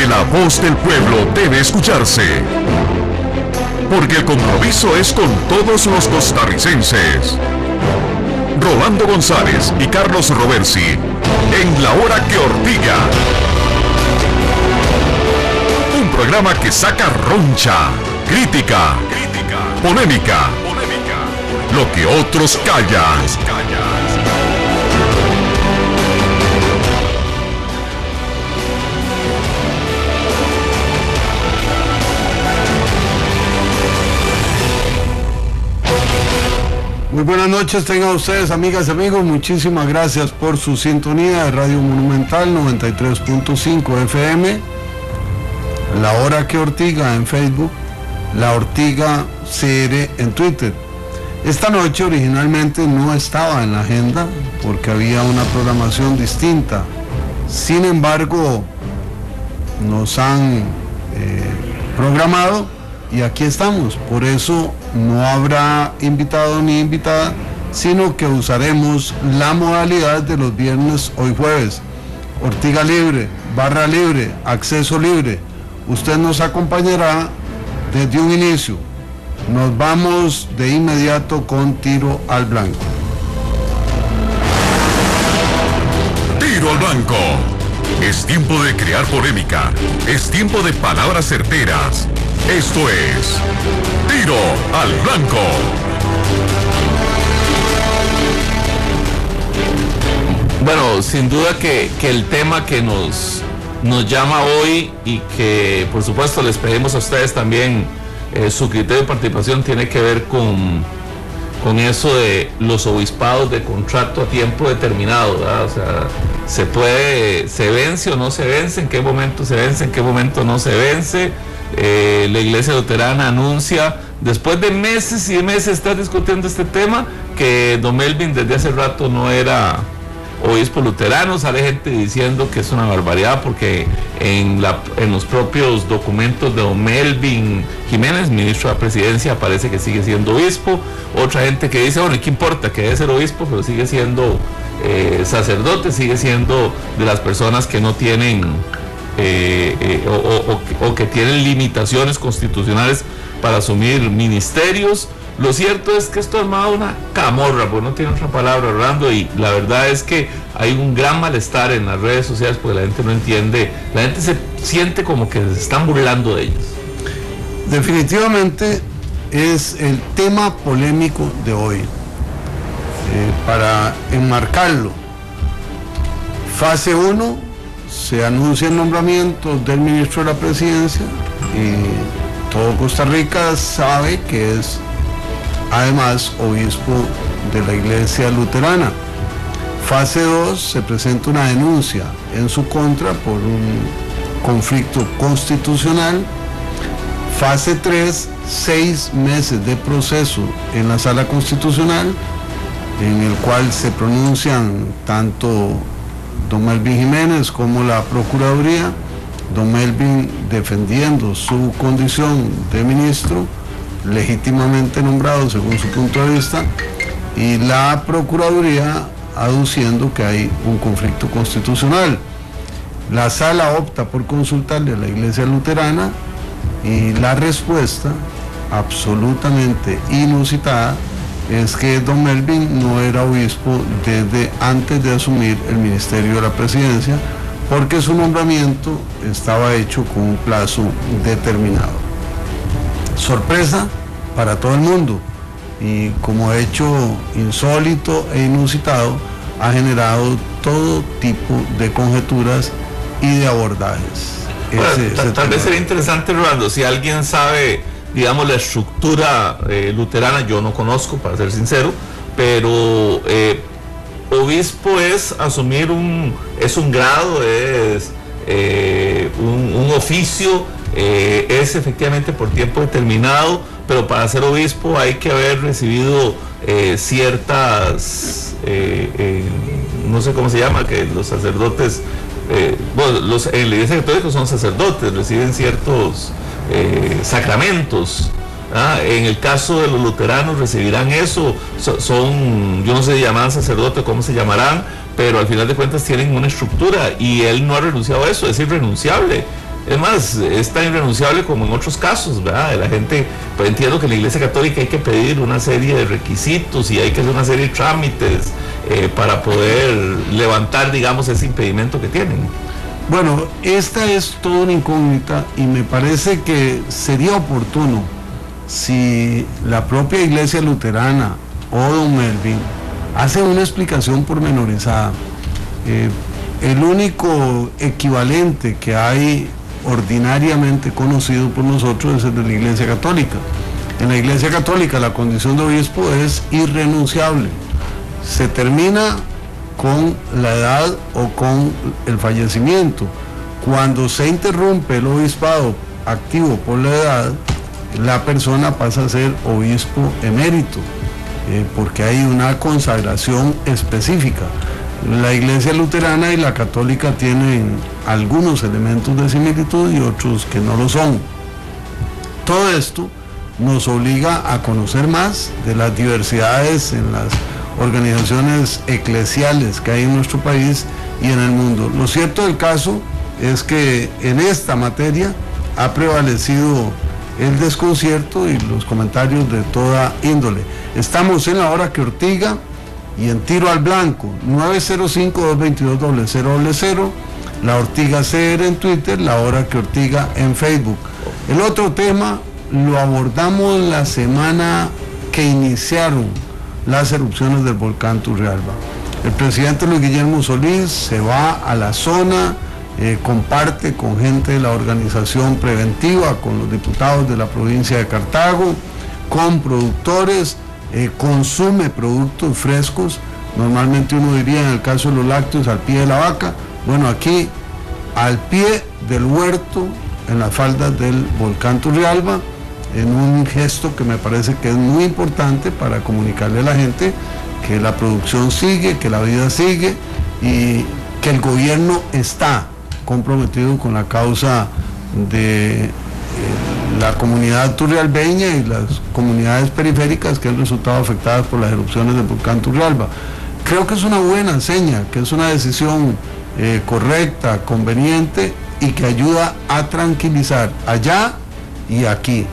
porque la voz del pueblo debe escucharse. Porque el compromiso es con todos los costarricenses. Rolando González y Carlos Roversi, en La Hora que Ortiga. Un programa que saca roncha, crítica, polémica, lo que otros callan. Muy buenas noches, tengan ustedes, amigas y amigos. Muchísimas gracias por su sintonía de Radio Monumental 93.5 FM, La Hora que Ortiga en Facebook, La Ortiga CR en Twitter. Esta noche originalmente no estaba en la agenda porque había una programación distinta. Sin embargo, nos han programado y aquí estamos. Por eso no habrá invitado ni invitada, sino que usaremos la modalidad de los viernes, hoy jueves. Ortiga libre, barra libre, acceso libre. Usted nos acompañará desde un inicio. Nos vamos de inmediato con Tiro al Blanco. Tiro al Blanco. Es tiempo de crear polémica. Es tiempo de palabras certeras. Esto es Tiro al Blanco. Bueno, sin duda que el tema que nos llama hoy y que por supuesto les pedimos a ustedes también su criterio de participación tiene que ver con eso de los obispados de contrato a tiempo determinado, ¿verdad? O sea, se vence o no se vence, en qué momento se vence, en qué momento no se vence. La Iglesia Luterana anuncia, después de meses y de meses estar discutiendo este tema, que don Melvin desde hace rato no era obispo luterano. Sale gente diciendo que es una barbaridad porque en los propios documentos de don Melvin Jiménez, ministro de la Presidencia, parece que sigue siendo obispo. Otra gente que dice, bueno, ¿qué importa? Que debe ser obispo, pero sigue siendo sacerdote, sigue siendo de las personas que no tienen o que tienen limitaciones constitucionales para asumir ministerios. Lo cierto es que esto ha armado una camorra, pues no tiene otra palabra, Orlando, y la verdad es que hay un gran malestar en las redes sociales porque la gente no entiende, la gente se siente como que se están burlando de ellos. Definitivamente es el tema polémico de hoy. Para enmarcarlo, fase 1, se anuncia el nombramiento del ministro de la Presidencia y todo Costa Rica sabe que es además obispo de la Iglesia Luterana. Fase 2, se presenta una denuncia en su contra por un conflicto constitucional. Fase 3, 6 meses de proceso en la Sala Constitucional, en el cual se pronuncian tanto don Melvin Jiménez como la Procuraduría, don Melvin defendiendo su condición de ministro, legítimamente nombrado según su punto de vista, y la Procuraduría aduciendo que hay un conflicto constitucional. La sala opta por consultarle a la Iglesia Luterana y la respuesta, absolutamente inusitada, es que don Melvin no era obispo desde antes de asumir el Ministerio de la Presidencia, porque su nombramiento estaba hecho con un plazo determinado. Sorpresa para todo el mundo, y como hecho insólito e inusitado, ha generado todo tipo de conjeturas y de abordajes. Bueno, tal vez sería interesante, Rolando, si alguien sabe, digamos, la estructura luterana. Yo no conozco, para ser sincero, pero obispo es asumir un grado, es un oficio, es efectivamente por tiempo determinado, pero para ser obispo hay que haber recibido ciertas, no sé cómo se llama, que los sacerdotes, bueno, en la Iglesia Católica son sacerdotes, reciben ciertos sacramentos. En el caso de los luteranos recibirán eso, son, yo no sé si llaman sacerdote, cómo se llamarán, pero al final de cuentas tienen una estructura y él no ha renunciado a eso, es irrenunciable. Es más, es tan irrenunciable como en otros casos, ¿verdad? La gente, pues entiendo que en la Iglesia Católica hay que pedir una serie de requisitos y hay que hacer una serie de trámites para poder levantar, digamos, ese impedimento que tienen. Bueno, esta es toda una incógnita y me parece que sería oportuno si la propia Iglesia Luterana o don Melvin hace una explicación pormenorizada. El único equivalente que hay ordinariamente conocido por nosotros es el de la Iglesia Católica. En la Iglesia Católica la condición de obispo es irrenunciable. Se termina con la edad o con el fallecimiento. Cuando se interrumpe el obispado activo por la edad, la persona pasa a ser obispo emérito, porque hay una consagración específica. La Iglesia Luterana y la Católica tienen algunos elementos de similitud y otros que no lo son. Todo esto nos obliga a conocer más de las diversidades en las organizaciones eclesiales que hay en nuestro país y en el mundo. Lo cierto del caso es que en esta materia ha prevalecido el desconcierto y los comentarios de toda índole. Estamos en La Hora que Ortiga y en Tiro al Blanco, 905-222-0000, La Ortiga CR en Twitter, La Hora que Ortiga en Facebook. El otro tema lo abordamos la semana que iniciaron las erupciones del volcán Turrialba. El presidente Luis Guillermo Solís se va a la zona, comparte con gente de la organización preventiva, con los diputados de la provincia de Cartago, con productores, consume productos frescos. Normalmente uno diría en el caso de los lácteos al pie de la vaca. Bueno, aquí al pie del huerto, en las faldas del volcán Turrialba, en un gesto que me parece que es muy importante para comunicarle a la gente que la producción sigue, que la vida sigue y que el gobierno está comprometido con la causa de la comunidad turrialbeña y las comunidades periféricas que han resultado afectadas por las erupciones del volcán Turrialba. Creo que es una buena seña, que es una decisión correcta, conveniente y que ayuda a tranquilizar allá y aquí.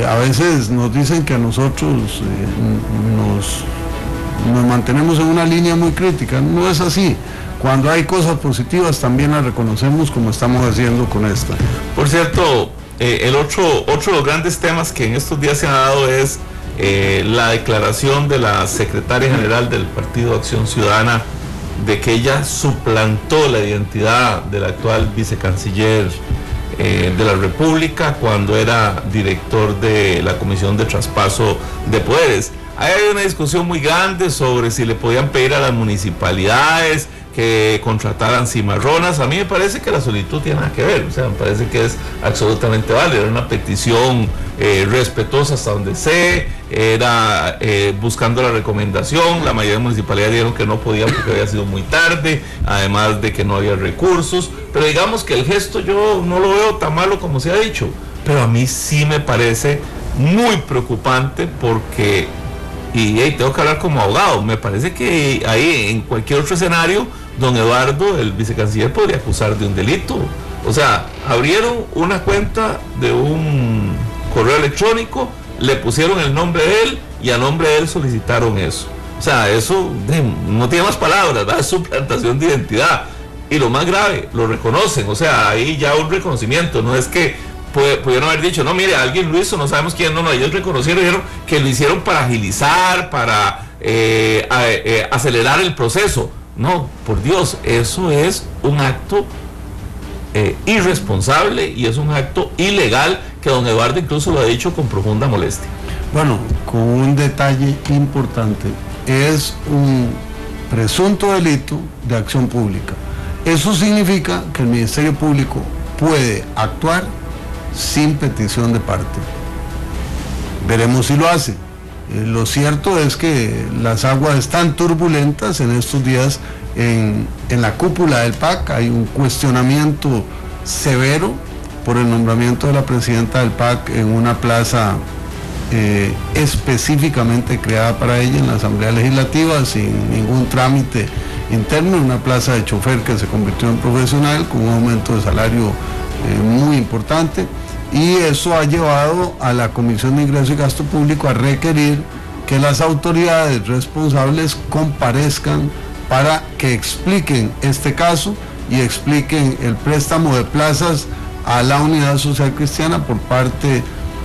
A veces nos dicen que a nosotros nos mantenemos en una línea muy crítica. No es así. Cuando hay cosas positivas también las reconocemos, como estamos haciendo con esta. Por cierto, el otro de los grandes temas que en estos días se ha dado es la declaración de la secretaria general del Partido Acción Ciudadana de que ella suplantó la identidad del actual vicecanciller de la República cuando era director de la Comisión de Traspaso de Poderes. Hay una discusión muy grande sobre si le podían pedir a las municipalidades que contrataran cimarronas. A mí me parece que la solicitud tiene nada que ver, o sea, me parece que es absolutamente válida, era una petición respetuosa hasta donde sé, era buscando la recomendación. La mayoría de municipalidades dijeron que no podían porque había sido muy tarde, además de que no había recursos, pero digamos que el gesto yo no lo veo tan malo como se ha dicho, pero a mí sí me parece muy preocupante porque, y tengo que hablar como abogado, me parece que ahí en cualquier otro escenario don Eduardo, el vicecanciller, podría acusar de un delito. O sea, abrieron una cuenta de un correo electrónico, le pusieron el nombre de él y a nombre de él solicitaron eso. O sea, eso no tiene más palabras, ¿verdad? Es suplantación de identidad. Y lo más grave, lo reconocen, o sea, ahí ya un reconocimiento, no es que pudieron haber dicho, no, mire, alguien lo hizo, no sabemos quién, no, ellos reconocieron, dijeron que lo hicieron para agilizar, para acelerar el proceso. No, por Dios, eso es un acto irresponsable y es un acto ilegal que don Eduardo incluso lo ha dicho con profunda molestia. Bueno, con un detalle importante, es un presunto delito de acción pública. Eso significa que el Ministerio Público puede actuar sin petición de parte. Veremos si lo hace. Lo cierto es que las aguas están turbulentas en estos días en la cúpula del PAC. Hay un cuestionamiento severo por el nombramiento de la presidenta del PAC en una plaza específicamente creada para ella en la Asamblea Legislativa, sin ningún trámite interno, una plaza de chofer que se convirtió en profesional con un aumento de salario muy importante, y eso ha llevado a la Comisión de Ingreso y Gasto Público a requerir que las autoridades responsables comparezcan para que expliquen este caso y expliquen el préstamo de plazas a la Unidad Social Cristiana por parte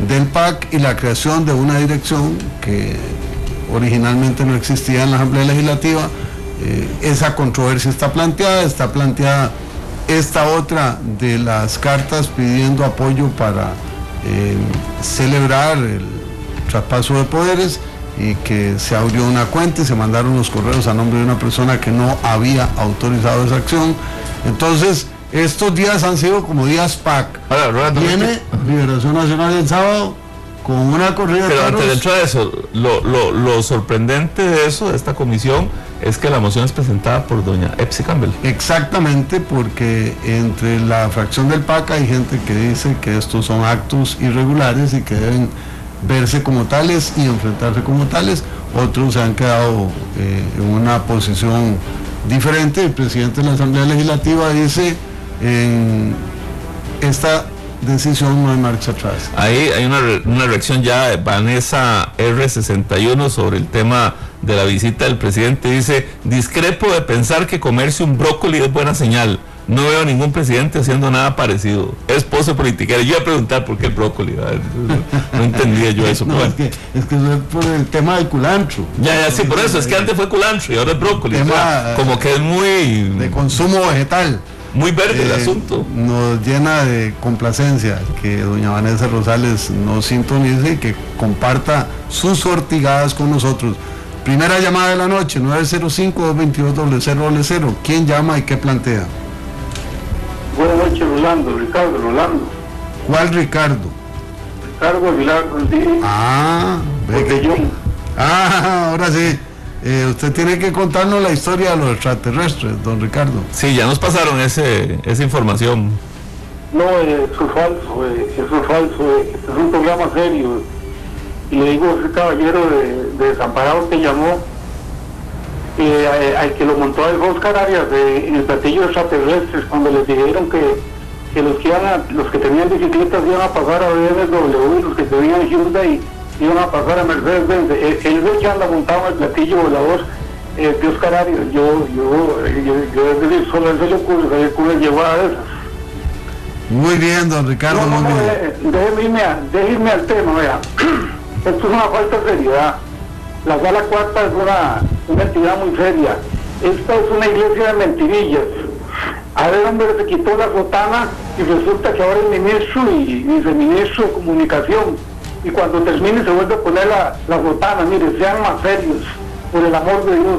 del PAC y la creación de una dirección que originalmente no existía en la Asamblea Legislativa. Esa controversia está planteada esta otra de las cartas pidiendo apoyo para celebrar el traspaso de poderes, y que se abrió una cuenta y se mandaron los correos a nombre de una persona que no había autorizado esa acción. Entonces, estos días han sido como días PAC. Viene Liberación Nacional el sábado con una corrida de toros. Pero dentro de eso, lo sorprendente de eso, de esta comisión, es que la moción es presentada por doña Epsi Campbell. Exactamente, porque entre la fracción del PAC hay gente que dice que estos son actos irregulares y que deben verse como tales y enfrentarse como tales. Otros se han quedado en una posición diferente. El presidente de la Asamblea Legislativa dice: en esta decisión no hay marcha atrás. Ahí hay una reacción ya de Vanessa R61 sobre el tema de la visita del presidente. Dice: discrepo de pensar que comerse un brócoli es buena señal. No veo ningún presidente haciendo nada parecido. Es pose politiquera. Yo iba a preguntar por qué el brócoli. No entendía yo eso. No, es que es por el tema del culantro. Ya, sí, por eso. Es que antes fue culantro y ahora es brócoli. Como que es muy... de consumo vegetal. Muy verde el asunto. Nos llena de complacencia que doña Vanessa Rosales nos sintonice y que comparta sus ortigadas con nosotros. Primera llamada de la noche, 905-222-0000. ¿Quién llama y qué plantea? Buenas noches, Ricardo Rolando. ¿Cuál Ricardo? Ricardo Aguilar Rodríguez. Ahora sí. Usted tiene que contarnos la historia de los extraterrestres, don Ricardo. Sí, ya nos pasaron esa información. No, eso es falso, eso es falso. Este es un programa serio. Y le digo a ese caballero de Desamparados que llamó, al que lo montó el Oscar Arias en el platillo de extraterrestres, cuando les dijeron que los que tenían bicicletas iban a pasar a BMW, los que tenían Hyundai iban a pasar a Mercedes-Benz. Él es el que anda montado en el platillo volador de Oscar Arias. Yo solo eso le ocurre llevar a esas. Muy bien, don Ricardo. Déjenme al tema, vea. Esto es una falta de seriedad. La Sala Cuarta es una entidad muy seria. Esta es una iglesia de mentirillas. A ver, hombre, se quitó la sotana y resulta que ahora es ministro y viceministro de comunicación. Y cuando termine se vuelve a poner la sotana. Mire, sean más serios, por el amor de Dios.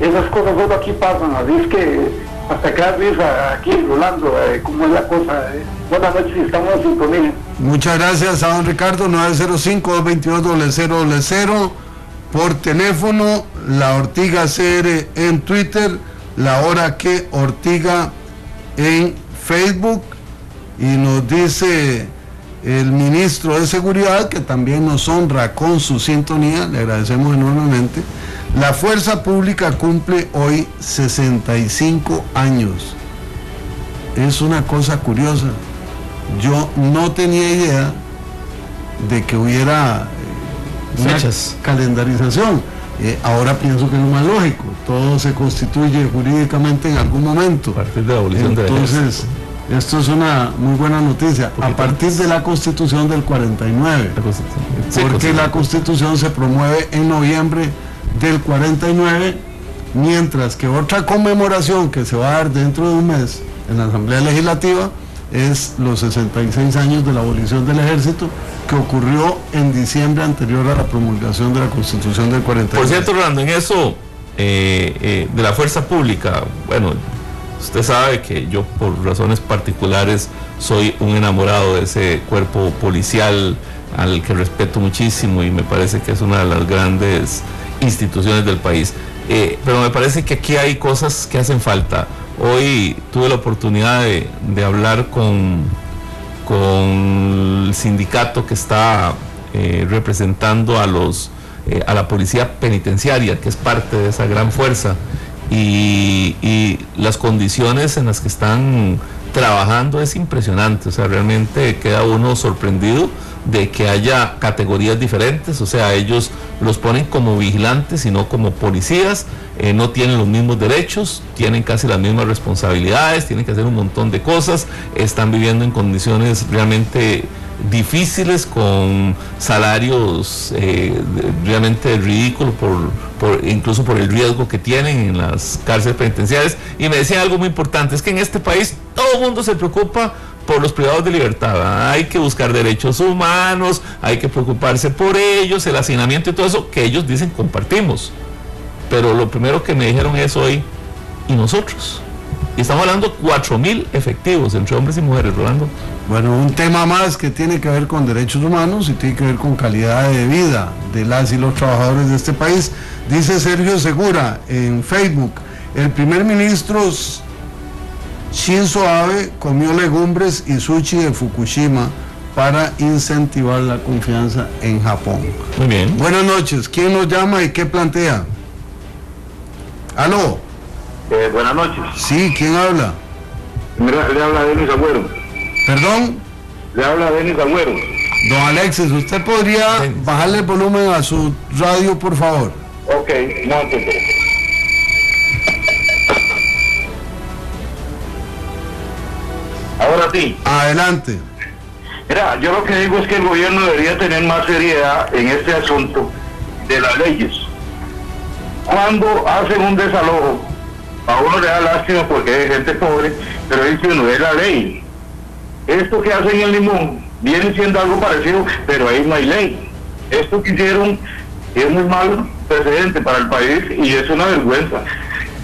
Esas cosas solo aquí pasan, así es que hasta acá risa aquí, Rolando, cómo es la cosa. Buenas noches, estamos en sintonía. Muchas gracias a don Ricardo. 905-222-0000 por teléfono, La Ortiga CR en Twitter, La Hora que Ortiga en Facebook. Y nos dice el ministro de Seguridad, que también nos honra con su sintonía, le agradecemos enormemente: la fuerza pública cumple hoy 65 años. Es una cosa curiosa. Yo no tenía idea de que hubiera una calendarización. Ahora pienso que es lo más lógico. Todo se constituye jurídicamente en algún momento. A partir de la abolición de Entonces, esto es una muy buena noticia. A partir de la Constitución del 49. Porque la Constitución se promueve en noviembre del 49, mientras que otra conmemoración que se va a dar dentro de un mes en la Asamblea Legislativa es los 66 años de la abolición del ejército, que ocurrió en diciembre anterior a la promulgación de la Constitución del 49. Por cierto, Rolando, en eso de la fuerza pública, bueno, usted sabe que yo por razones particulares soy un enamorado de ese cuerpo policial al que respeto muchísimo y me parece que es una de las grandes instituciones del país. Pero me parece que aquí hay cosas que hacen falta. Hoy tuve la oportunidad de hablar con el sindicato que está representando a la policía penitenciaria, que es parte de esa gran fuerza, y las condiciones en las que están trabajando es impresionante, o sea, realmente queda uno sorprendido de que haya categorías diferentes, o sea, ellos los ponen como vigilantes y no como policías, no tienen los mismos derechos, tienen casi las mismas responsabilidades, tienen que hacer un montón de cosas, están viviendo en condiciones realmente difíciles, con salarios realmente ridículos incluso por el riesgo que tienen en las cárceles penitenciarias. Y me decía algo muy importante, es que en este país todo el mundo se preocupa por los privados de libertad, ¿verdad? Hay que buscar derechos humanos, hay que preocuparse por ellos, el hacinamiento y todo eso que ellos dicen compartimos, pero lo primero que me dijeron es hoy, ¿y nosotros? Y estamos hablando 4.000 efectivos entre hombres y mujeres, Rolando. Bueno, un tema más que tiene que ver con derechos humanos y tiene que ver con calidad de vida de las y los trabajadores de este país. Dice Sergio Segura en Facebook, el primer ministro Shinzo Abe comió legumbres y sushi de Fukushima para incentivar la confianza en Japón. Muy bien. Buenas noches, ¿quién nos llama y qué plantea? ¿Aló? Buenas noches. Sí, ¿quién habla? Mira, le habla Denis Agüero. ¿Perdón? Le habla Denis Agüero. Don Alexis, ¿usted podría bajarle el volumen a su radio, por favor? Ok, un momento. Ahora sí. Adelante. Mira, yo lo que digo es que el gobierno debería tener más seriedad en este asunto de las leyes. Cuando hacen un desalojo, a uno le da lástima porque hay gente pobre, pero dice uno, es la ley. Esto que hacen en Limón viene siendo algo parecido, pero ahí no hay ley. Esto que hicieron es muy mal precedente para el país y es una vergüenza.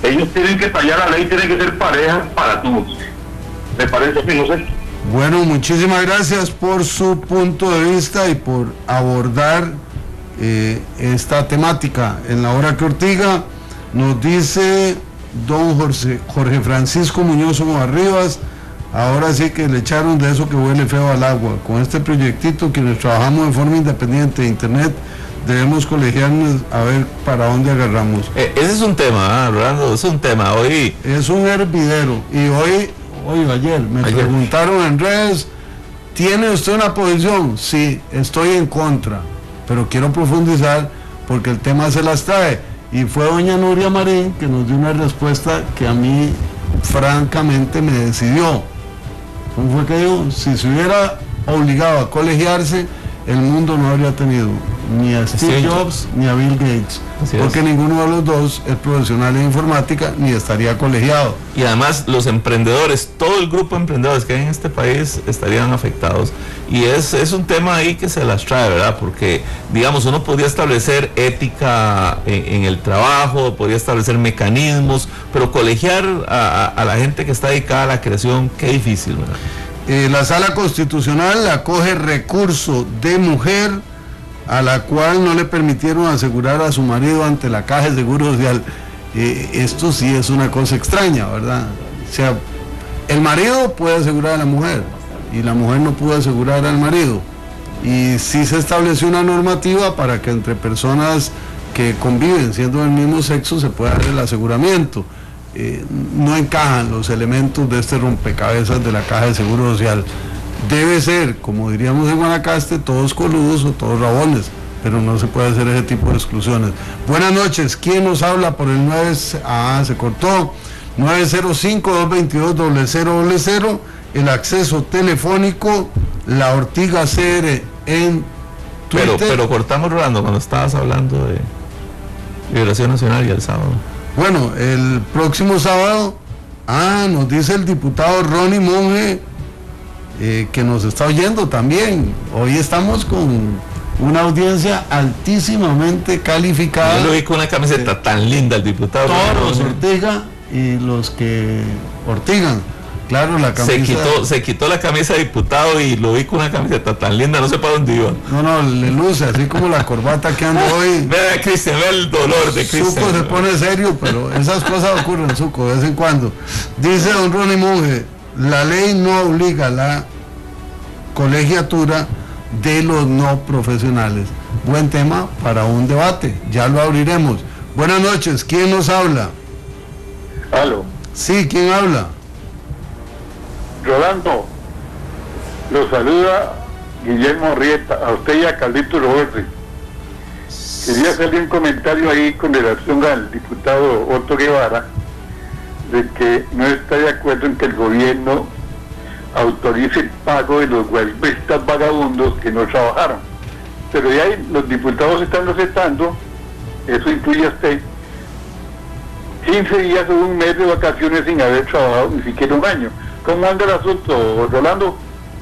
Ellos tienen que tallar la ley, tienen que ser pareja para todos. ¿Me parece que no sé? Bueno, muchísimas gracias por su punto de vista y por abordar esta temática. En la hora que Ortiga nos dice don Jorge Francisco Muñoz Arribas, ahora sí que le echaron de eso que huele feo al agua. Con este proyectito, quienes trabajamos de forma independiente de internet, debemos colegiarnos a ver para dónde agarramos. Ese es un tema, Rolando, es un tema. Hoy es un hervidero. Y ayer me preguntaron en redes, ¿tiene usted una posición? Sí, estoy en contra, pero quiero profundizar porque el tema se las trae. Y fue doña Nuria Marín que nos dio una respuesta que a mí francamente me decidió. ¿Cómo fue que dijo? Si se hubiera obligado a colegiarse, el mundo no habría tenido ni a Steve Jobs ni a Bill Gates, porque ninguno de los dos es profesional en informática ni estaría colegiado. Y además los emprendedores, todo el grupo de emprendedores que hay en este país estarían afectados. Y es un tema ahí que se las trae, ¿verdad? Porque, digamos, uno podría establecer ética en el trabajo, podría establecer mecanismos, pero colegiar a la gente que está dedicada a la creación, qué difícil, ¿verdad? La Sala Constitucional acoge recurso de mujer a la cual no le permitieron asegurar a su marido ante la Caja de Seguro Social. Esto sí es una cosa extraña, ¿verdad? O sea, el marido puede asegurar a la mujer y la mujer no pudo asegurar al marido. Y sí se estableció una normativa para que entre personas que conviven siendo del mismo sexo se pueda dar el aseguramiento. No encajan los elementos de este rompecabezas de la Caja de Seguro Social. Debe ser, como diríamos en Guanacaste, todos coludos o todos rabones, pero no se puede hacer ese tipo de exclusiones. Buenas noches, ¿quién nos habla por el 9? Se cortó. 905-222-0000, el acceso telefónico, la Ortiga CR en Twitter. Pero cortamos, Rolando, cuando estabas hablando de Liberación Nacional y el sábado. Bueno, el próximo sábado, nos dice el diputado Ronnie Monge, que nos está oyendo también. Hoy estamos con una audiencia altísimamente calificada. Yo lo vi con una camiseta tan linda el diputado. Todos los Ortiga y los que Ortigan. Claro, la camisa... Se quitó la camisa de diputado y lo vi con una camiseta tan linda, no sé para dónde iba. No, le luce, así como la corbata que anda hoy. Vea, Cristian, vea el dolor de Cristian. Suco se pone serio, pero esas cosas ocurren, Suco, de vez en cuando. Dice don Ronnie Monge, la ley no obliga a la colegiatura de los no profesionales. Buen tema para un debate, ya lo abriremos. Buenas noches, ¿quién nos habla? ¿Aló? Sí, ¿quién habla? Rolando, lo saluda Guillermo Arrieta, a usted y a Carlito Roberti. Quería hacerle un comentario ahí con relación al diputado Otto Guevara, de que no está de acuerdo en que el gobierno autorice el pago de los huelguistas vagabundos que no trabajaron. Pero ya los diputados están aceptando, eso incluye a usted, 15 días o un mes de vacaciones sin haber trabajado ni siquiera un año. ¿Cómo anda el asunto, Rolando?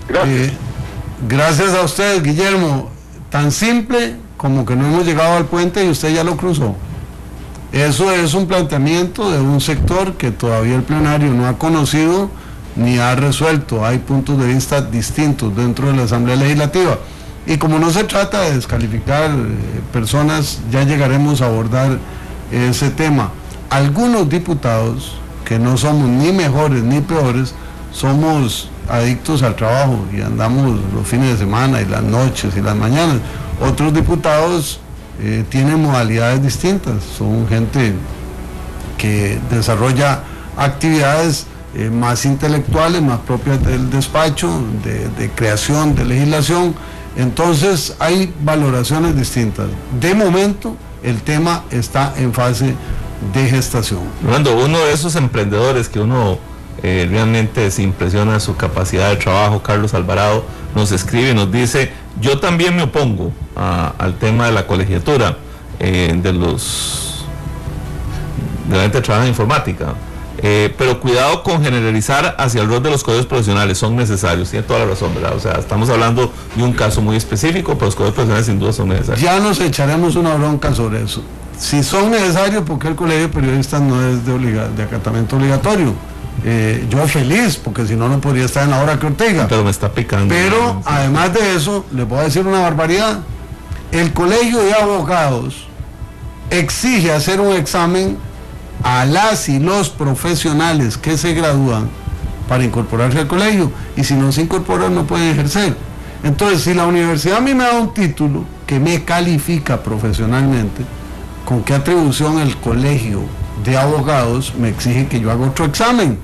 Gracias. Gracias a usted, Guillermo. Tan simple como que no hemos llegado al puente y usted ya lo cruzó. Eso es un planteamiento de un sector que todavía el plenario no ha conocido ni ha resuelto. Hay puntos de vista distintos dentro de la Asamblea Legislativa. Y como no se trata de descalificar personas, ya llegaremos a abordar ese tema. Algunos diputados, que no somos ni mejores ni peores, somos adictos al trabajo y andamos los fines de semana y las noches y las mañanas. Otros diputados tienen modalidades distintas, son gente que desarrolla actividades más intelectuales, más propias del despacho, de creación, de legislación. Entonces hay valoraciones distintas. De momento el tema está en fase de gestación. Cuando uno de esos emprendedores que uno realmente se impresiona de su capacidad de trabajo, Carlos Alvarado, nos escribe y nos dice: yo también me opongo al tema de la colegiatura de la gente que trabaja en informática, pero cuidado con generalizar hacia el rol de los colegios profesionales, son necesarios. Tiene toda la razón, ¿verdad? O sea, estamos hablando de un caso muy específico, pero los colegios profesionales sin duda son necesarios. Ya nos echaremos una bronca sobre eso. Si son necesarios, ¿por qué el colegio de periodistas no es de acatamiento obligatorio? Yo feliz, porque si no, no podría estar en la hora que Ortega. Pero me está picando. Pero además de eso, les voy a decir una barbaridad. El colegio de abogados exige hacer un examen a las y los profesionales que se gradúan para incorporarse al colegio, y si no se incorporan no pueden ejercer. Entonces, si la universidad a mí me da un título que me califica profesionalmente, ¿con qué atribución el colegio de abogados me exige que yo haga otro examen?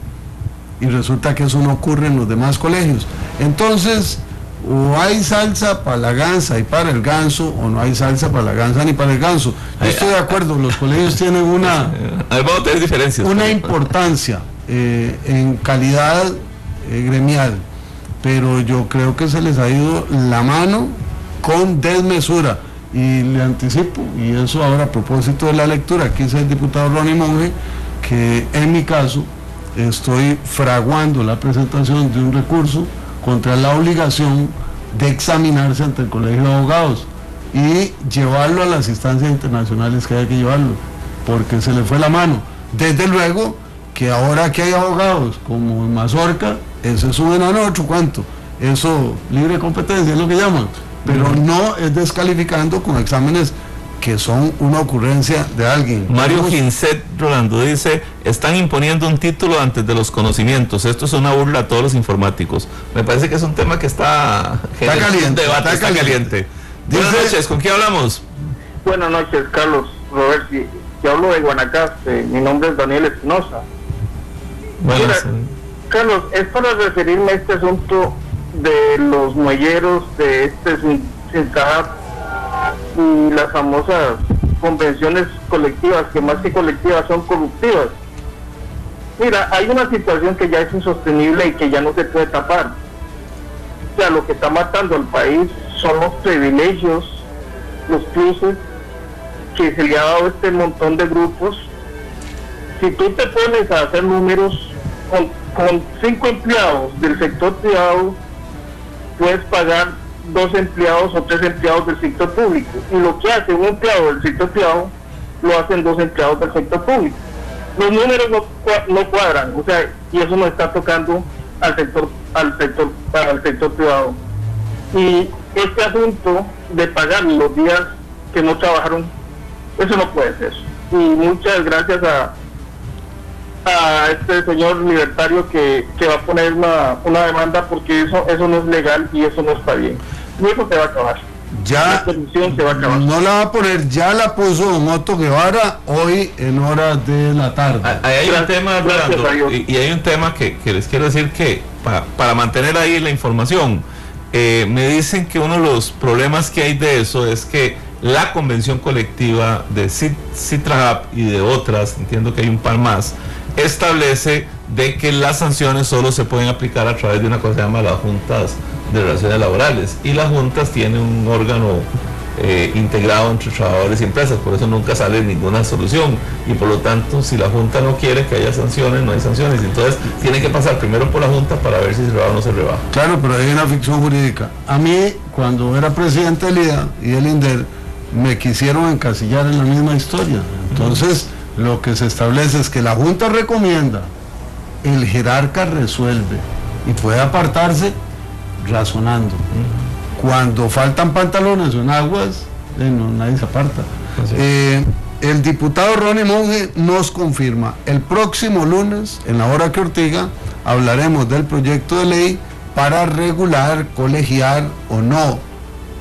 Y resulta que eso no ocurre en los demás colegios. Entonces, o hay salsa para la gansa y para el ganso, o no hay salsa para la gansa ni para el ganso. Yo estoy de acuerdo, los colegios tienen una importancia en calidad gremial, pero yo creo que se les ha ido la mano con desmesura. Y le anticipo, y eso ahora a propósito de la lectura, aquí dice el diputado Ronnie Monge, que en mi caso estoy fraguando la presentación de un recurso contra la obligación de examinarse ante el Colegio de Abogados y llevarlo a las instancias internacionales que hay que llevarlo, porque se le fue la mano. Desde luego que ahora que hay abogados como en Mazorca, ese suben a otro cuento, eso libre competencia es lo que llaman, pero no es descalificando con exámenes que son una ocurrencia de alguien. Mario Ginset Rolando dice: están imponiendo un título antes de los conocimientos, esto es una burla a todos los informáticos. Me parece que es un tema que está caliente, está caliente. Buenas noches, ¿con quién hablamos? Buenas noches, Carlos Roberti. Yo hablo de Guanacaste, mi nombre es Daniel Espinosa. Mira, Carlos, es para referirme a este asunto de los muelleros, de este Sincahat y las famosas convenciones colectivas, que más que colectivas son corruptivas. Mira, hay una situación que ya es insostenible y que ya no se puede tapar. O sea, lo que está matando al país son los privilegios, los pluses que se le ha dado a este montón de grupos. Si tú te pones a hacer números, con 5 empleados del sector privado puedes pagar 2 empleados o 3 empleados del sector público, y lo que hace un empleado del sector privado lo hacen 2 empleados del sector público. Los números no cuadran, o sea, y eso nos está tocando al sector privado. Y este asunto de pagar los días que no trabajaron, eso no puede ser. Y muchas gracias a este señor libertario que va a poner una demanda, porque eso no es legal y eso no está bien. Y eso te va a acabar. Ya esta misión se va a acabar. no la va a poner, ya la puso don Otto Guevara hoy en horas de la tarde. Ahí hay un tema, Gracias, Rolando, y hay un tema que les quiero decir que para mantener ahí la información, me dicen que uno de los problemas que hay de eso es que la convención colectiva de CITRAHAP y de otras, entiendo que hay un par más, establece de que las sanciones solo se pueden aplicar a través de una cosa que se llama las juntas de relaciones laborales, y las juntas tienen un órgano integrado entre trabajadores y empresas, por eso nunca sale ninguna solución, y por lo tanto si la junta no quiere que haya sanciones, no hay sanciones, entonces tiene que pasar primero por la junta para ver si se rebaja o no se rebaja. Claro, pero hay una ficción jurídica. A mí, cuando era presidente del IDA y del INDER, me quisieron encasillar en la misma historia. Entonces, lo que se establece es que la junta recomienda, el jerarca resuelve y puede apartarse razonando. Cuando faltan pantalones o en aguas, no, nadie se aparta. El diputado Ronnie Monge nos confirma, el próximo lunes, en la hora que Ortiga, hablaremos del proyecto de ley para regular, colegiar o no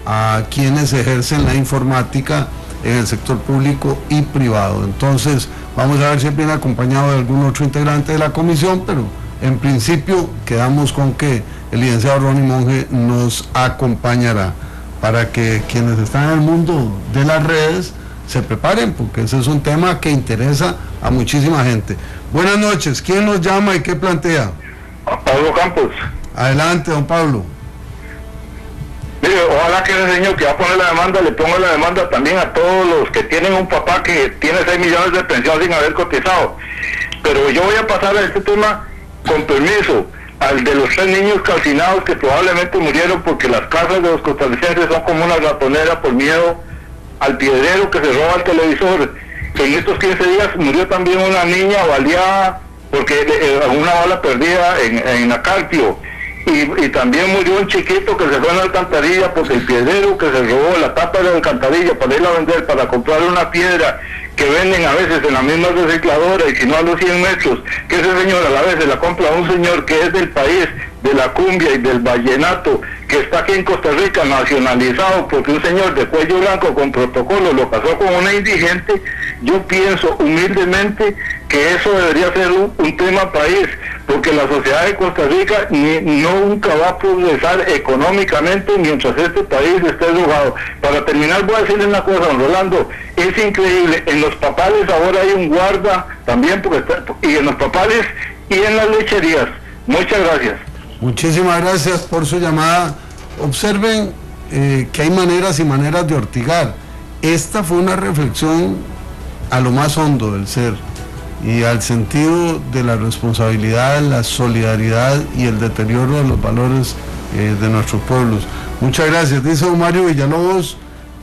a quienes ejercen la informática en el sector público y privado. Entonces, vamos a ver si viene acompañado de algún otro integrante de la comisión, pero en principio quedamos con que el licenciado Ronnie Monge nos acompañará para que quienes están en el mundo de las redes se preparen, porque ese es un tema que interesa a muchísima gente. Buenas noches, ¿quién nos llama y qué plantea? Pablo Campos. Adelante, don Pablo. Mire, ojalá que ese señor que va a poner la demanda le ponga la demanda también a todos los que tienen un papá que tiene 6 millones de pensión sin haber cotizado. Pero yo voy a pasar a este tema con permiso, al de los 3 niños calcinados que probablemente murieron porque las casas de los costarricenses son como una ratonera por miedo al piedrero que se roba el televisor. En estos 15 días murió también una niña baleada porque una bala perdida en Acarpio. Y también murió un chiquito que se fue en la alcantarilla porque el piedrero que se robó la tapa de la alcantarilla para irla a vender, para comprar una piedra que venden a veces en la misma recicladora y si no a los 100 metros, que ese señor a la vez se la compra a un señor que es del país de la cumbia y del vallenato, que está aquí en Costa Rica nacionalizado porque un señor de cuello blanco con protocolo lo casó con una indigente. Yo pienso humildemente que eso debería ser un tema país, porque la sociedad de Costa Rica nunca va a progresar económicamente mientras este país esté drogado. Para terminar voy a decirle una cosa, don Rolando, es increíble, en los papales ahora hay un guarda también, y en los papales y en las lecherías. Muchas gracias. Muchísimas gracias por su llamada. Observen que hay maneras y maneras de ortigar. Esta fue una reflexión a lo más hondo del ser y al sentido de la responsabilidad, la solidaridad y el deterioro de los valores de nuestros pueblos. Muchas gracias. Dice don Mario Villalobos,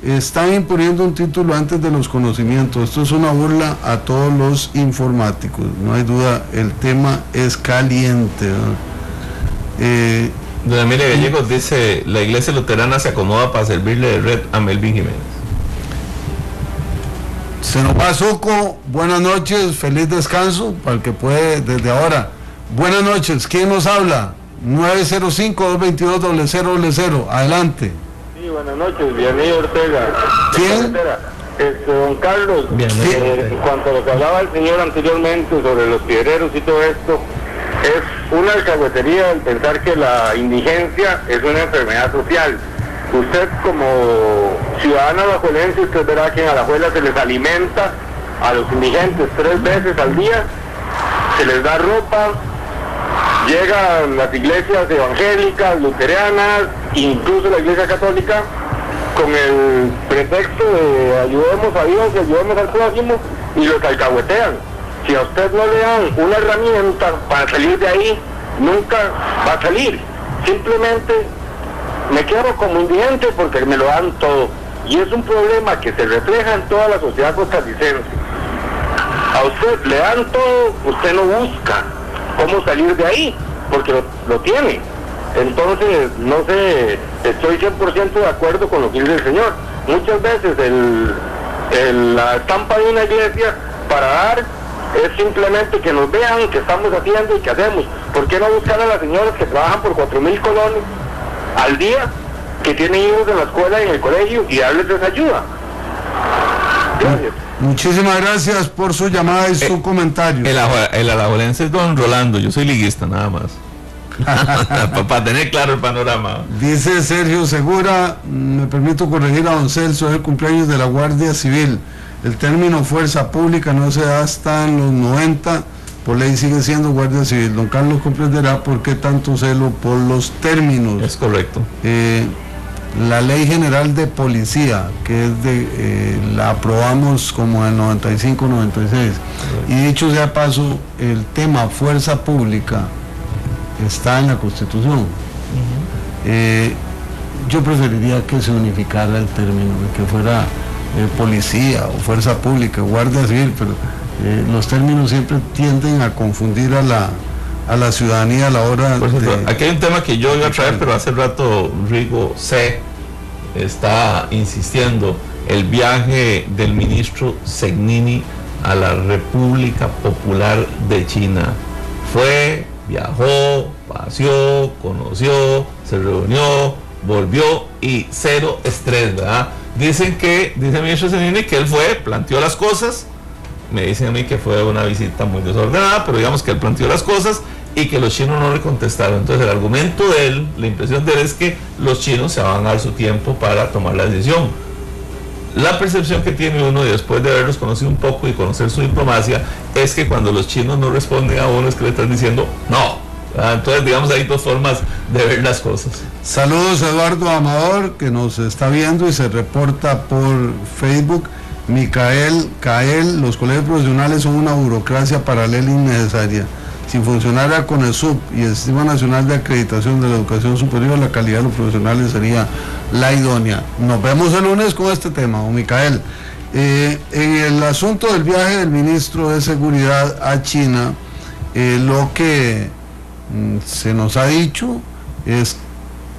están imponiendo un título antes de los conocimientos. Esto es una burla a todos los informáticos. No hay duda, el tema es caliente, ¿no? Doña Emilia Gallegos dice, la iglesia luterana se acomoda para servirle de red a Melvin Jiménez. Se nos va Zuco, buenas noches, feliz descanso para el que puede desde ahora. Buenas noches, ¿quién nos habla? 905-222-0000, adelante. Sí, buenas noches, Vianney Ortega. ¿Quién? Don Carlos, en cuanto a lo que hablaba el señor anteriormente sobre los piedreros y todo esto, es una alcahuetería el pensar que la indigencia es una enfermedad social. Usted como ciudadana alajuelense, usted verá que en Alajuela se les alimenta a los indigentes 3 veces al día, se les da ropa, llegan las iglesias evangélicas, luteranas, incluso la iglesia católica, con el pretexto de ayudemos a Dios y ayudemos al prójimo, y los alcahuetean. Si a usted no le dan una herramienta para salir de ahí, nunca va a salir. Simplemente me quedo como indigente porque me lo dan todo. Y es un problema que se refleja en toda la sociedad costarricense. A usted le dan todo, usted no busca cómo salir de ahí, porque lo tiene. Entonces, no sé, estoy 100% de acuerdo con lo que dice el señor. Muchas veces la estampa de una iglesia para dar es simplemente que nos vean qué estamos haciendo y qué hacemos. ¿Por qué no buscar a las señoras que trabajan por 4,000 colones al día que tienen hijos en la escuela y en el colegio y darles esa ayuda. Gracias. Muchísimas gracias por su llamada y su comentario. El alajuelense es don Rolando, yo soy liguista nada más. Para tener claro el panorama. Dice Sergio Segura, me permito corregir a don Celso, es el cumpleaños de la Guardia Civil. El término fuerza pública no se da hasta en los 90, por ley sigue siendo Guardia Civil. Don Carlos comprenderá por qué tanto celo por los términos. Es correcto. La Ley General de Policía, que es la aprobamos como en 95-96, y dicho sea paso, el tema fuerza pública está en la Constitución. Yo preferiría que se unificara el término, que fuera policía o fuerza pública, guardia civil, pero los términos siempre tienden a confundir a la ciudadanía a la hora de... Aquí hay un tema que yo iba a traer, pero hace rato Rigo C. está insistiendo, el viaje del ministro Segnini a la República Popular de China. Viajó, paseó, conoció, se reunió, volvió y cero estrés, ¿verdad? Dice el ministro Segnini que él planteó las cosas, me dicen a mí que fue una visita muy desordenada, pero digamos que él planteó las cosas y que los chinos no le contestaron. Entonces el argumento de él, la impresión de él es que los chinos se van a dar su tiempo para tomar la decisión. La percepción que tiene uno, y después de haberlos conocido un poco y conocer su diplomacia, es que cuando los chinos no responden a uno es que le están diciendo no. Entonces digamos hay dos formas de ver las cosas. Saludos a Eduardo Amador, que nos está viendo y se reporta por Facebook. Micael, los colegios profesionales son una burocracia paralela innecesaria. Si funcionara con el SUP y el Sistema Nacional de Acreditación de la Educación Superior, la calidad de los profesionales sería la idónea. Nos vemos el lunes con este tema, don Micael. En el asunto del viaje del ministro de Seguridad a China, lo que se nos ha dicho es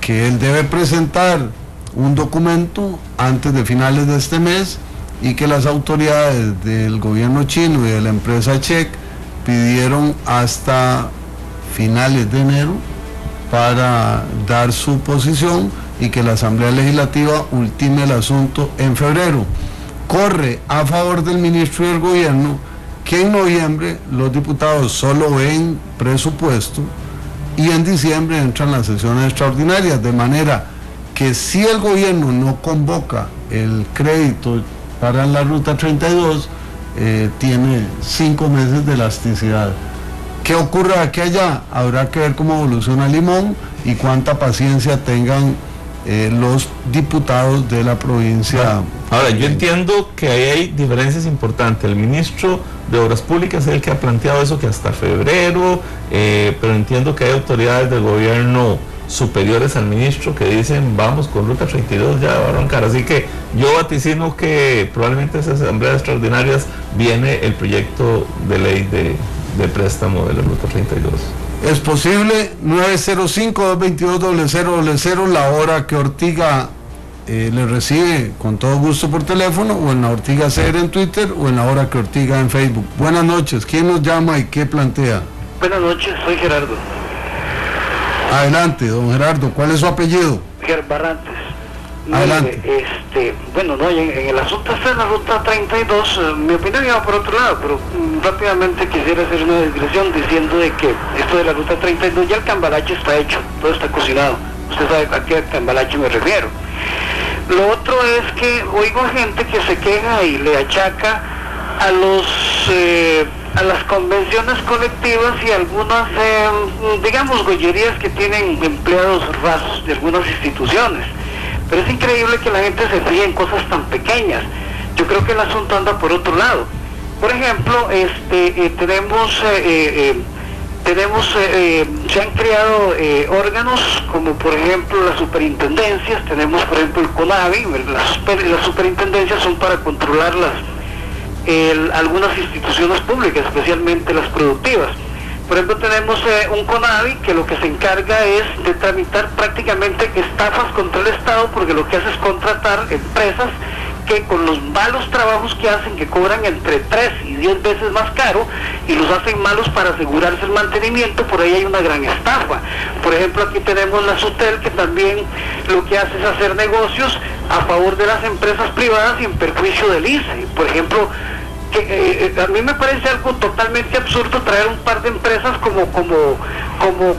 que él debe presentar un documento antes de finales de este mes y que las autoridades del gobierno chino y de la empresa Check pidieron hasta finales de enero para dar su posición y que la Asamblea Legislativa ultime el asunto en febrero. Corre a favor del ministro y del gobierno que en noviembre los diputados solo ven presupuesto y en diciembre entran las sesiones extraordinarias, de manera que si el gobierno no convoca el crédito para la Ruta 32, tiene 5 meses de elasticidad. ¿Qué ocurre aquí allá? Habrá que ver cómo evoluciona Limón y cuánta paciencia tengan los diputados de la provincia. Ahora, yo entiendo que ahí hay diferencias importantes. El ministro de Obras Públicas es el que ha planteado eso, que hasta febrero, pero entiendo que hay autoridades del gobierno superiores al ministro que dicen vamos con Ruta 32 ya va a arrancar, así que yo vaticino que probablemente esas asambleas extraordinarias viene el proyecto de ley de préstamo de la Ruta 32. Es posible. 905-222-0000, la hora que Ortiga le recibe con todo gusto por teléfono, o en la Ortiga CR en Twitter, o en la hora que Ortiga en Facebook. Buenas noches, ¿quién nos llama y qué plantea? Buenas noches, soy Gerardo. Adelante, don Gerardo, ¿cuál es su apellido? Barrantes. Adelante. Bueno, no, en el asunto de la Ruta 32, mi opinión iba por otro lado, pero rápidamente quisiera hacer una digresión diciendo de que esto de la Ruta 32, ya el cambalache está hecho, todo está cocinado. Usted sabe a qué cambalache me refiero. Lo otro es que oigo gente que se queja y le achaca a las convenciones colectivas y algunas, digamos, gollerías que tienen empleados rasos de algunas instituciones. Pero es increíble que la gente se fije en cosas tan pequeñas. Yo creo que el asunto anda por otro lado. Por ejemplo, se han creado órganos como por ejemplo las superintendencias. Tenemos por ejemplo el CONAVI. Las superintendencias son para controlar algunas instituciones públicas, especialmente las productivas. Por ejemplo, tenemos un CONAVI que lo que se encarga es de tramitar prácticamente estafas contra el Estado, porque lo que hace es contratar empresas que con los malos trabajos que hacen, que cobran entre 3 y 10 veces más caro, y los hacen malos para asegurarse el mantenimiento, por ahí hay una gran estafa. Por ejemplo, aquí tenemos la SUTEL, que también lo que hace es hacer negocios a favor de las empresas privadas y en perjuicio del ICE. Por ejemplo, que a mí me parece algo totalmente absurdo traer un par de empresas como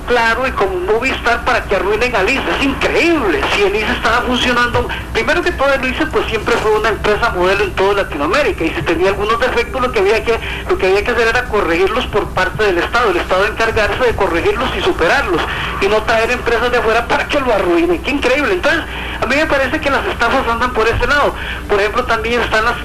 Claro y como Movistar para que arruinen al ICE. Es increíble. Si el ICE estaba funcionando, primero que todo el ICE pues siempre fue una empresa modelo en toda Latinoamérica, y si tenía algunos defectos lo que había que hacer era corregirlos por parte del Estado, el Estado encargarse de corregirlos y superarlos, y no traer empresas de afuera para que lo arruinen. Qué increíble. Entonces a mí me parece que las estafas andan por ese lado. Por ejemplo, también están las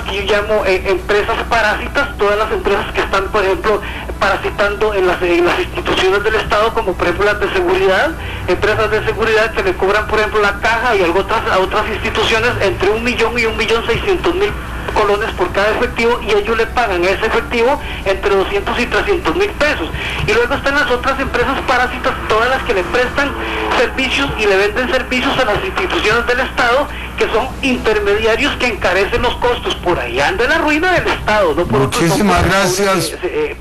que yo llamo empresas parásitas, todas las empresas que están, por ejemplo, parasitando en las instituciones del Estado, como por ejemplo las de seguridad, empresas de seguridad que le cobran, por ejemplo, la Caja y a otras instituciones entre 1 millón y 1.600.000 colones por cada efectivo, y ellos le pagan ese efectivo entre 200 y 300.000 pesos. Y luego están las otras empresas parásitas, todas las que le prestan servicios y le venden servicios a las instituciones del Estado, que son intermediarios que encarecen los costos. Por ahí anda la ruina del Estado, no por Muchísimas gracias.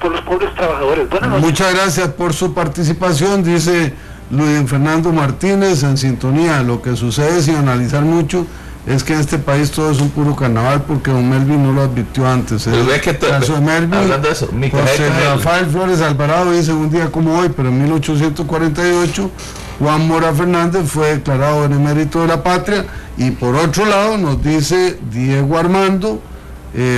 Por los pobres trabajadores. Muchas gracias por su participación, dice Luis Fernando Martínez, en sintonía. Lo que sucede, sin analizar mucho, es que en este país todo es un puro carnaval, porque don Melvin no lo advirtió antes. Pero ve que caso de Melvin, hablando de eso, José Rafael Flores Alvarado dice: un día como hoy, pero en 1848, Juan Mora Fernández fue declarado benemérito de la patria. Y por otro lado nos dice Diego Armando,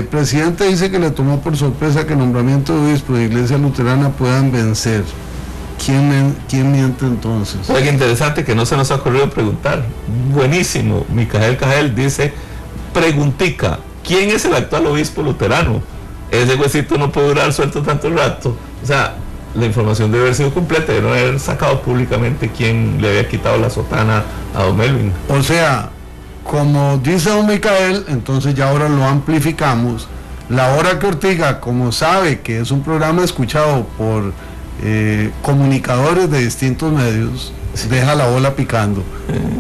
presidente dice que le tomó por sorpresa que el nombramiento de obispo de Iglesia Luterana puedan vencer. ¿Quién miente entonces? Oye, interesante que no se nos ha ocurrido preguntar. Buenísimo. Micael Cajel dice: preguntica, ¿quién es el actual obispo luterano? Ese huesito no puede durar suelto tanto rato. O sea, la información debe haber sido completa, de no haber sacado públicamente quién le había quitado la sotana a don Melvin. O sea, como dice don Micael, entonces ya ahora lo amplificamos. La Hora que Ortiga, como sabe que es un programa escuchado por comunicadores de distintos medios, deja la bola picando.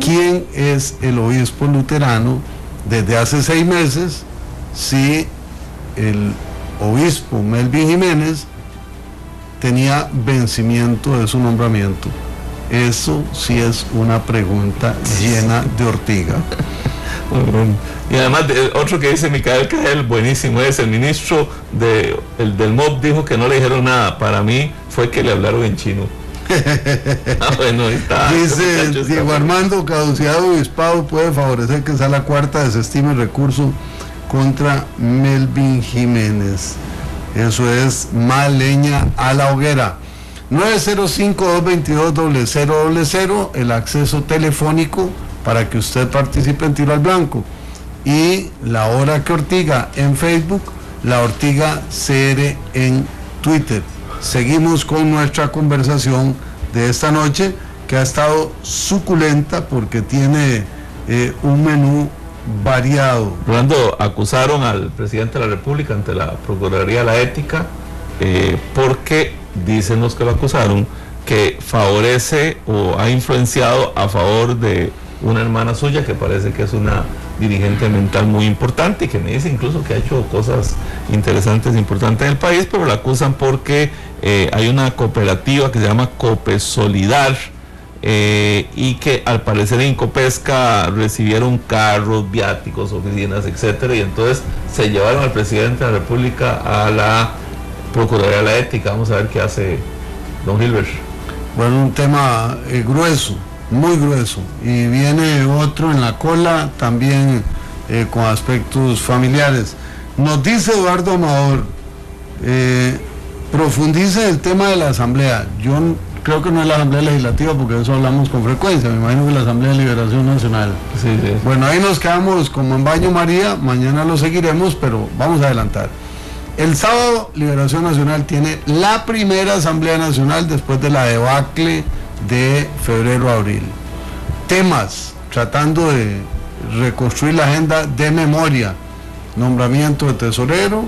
¿Quién es el obispo luterano desde hace 6 meses? Si el obispo Melvin Jiménez tenía vencimiento de su nombramiento. Eso sí es una pregunta llena de ortiga. Y además, otro que dice Micael Cajel, buenísimo, es: el ministro del MOB dijo que no le dijeron nada. Para mí fue que le hablaron en chino. Bueno, está. Dice Diego Armando: caducidad de obispado puede favorecer que Sala Cuarta desestime el recurso contra Melvin Jiménez. Eso es más leña a la hoguera. 905-222-0000, el acceso telefónico para que usted participe en Tiro al Blanco. Y La Hora que Ortiga en Facebook, La Ortiga CR en Twitter. Seguimos con nuestra conversación de esta noche, que ha estado suculenta porque tiene un menú variado. Rolando, acusaron al presidente de la República ante la Procuraduría de la Ética porque dicen los que lo acusaron que favorece o ha influenciado a favor de una hermana suya que parece que es una dirigente mental muy importante y que me dice incluso que ha hecho cosas interesantes e importantes en el país, pero la acusan porque hay una cooperativa que se llama Copesolidar y que al parecer en Copesca recibieron carros, viáticos, oficinas, etcétera, y entonces se llevaron al presidente de la República a la Procuraduría de la Ética. Vamos a ver qué hace don Gilbert. Bueno, un tema grueso, muy grueso, y viene otro en la cola también con aspectos familiares. Nos dice Eduardo Amador, profundice el tema de la asamblea. Yo creo que no es la asamblea legislativa, porque de eso hablamos con frecuencia, me imagino que la Asamblea de Liberación Nacional. Sí. Bueno, ahí nos quedamos como en baño María, mañana lo seguiremos, pero vamos a adelantar. El sábado Liberación Nacional tiene la primera Asamblea Nacional después de la debacle de febrero-abril. Temas, tratando de reconstruir la agenda de memoria: nombramiento de tesorero,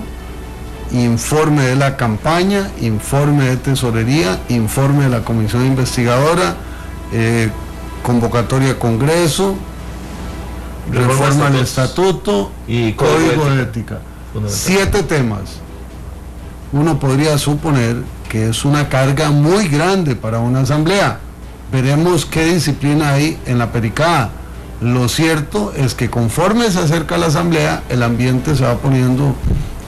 informe de la campaña, informe de tesorería, informe de la comisión investigadora, convocatoria de Congreso, reforma del estatuto y código de ética. 7 temas. Uno podría suponer que que es una carga muy grande para una asamblea. Veremos qué disciplina hay en la pericada. Lo cierto es que conforme se acerca la asamblea, el ambiente se va poniendo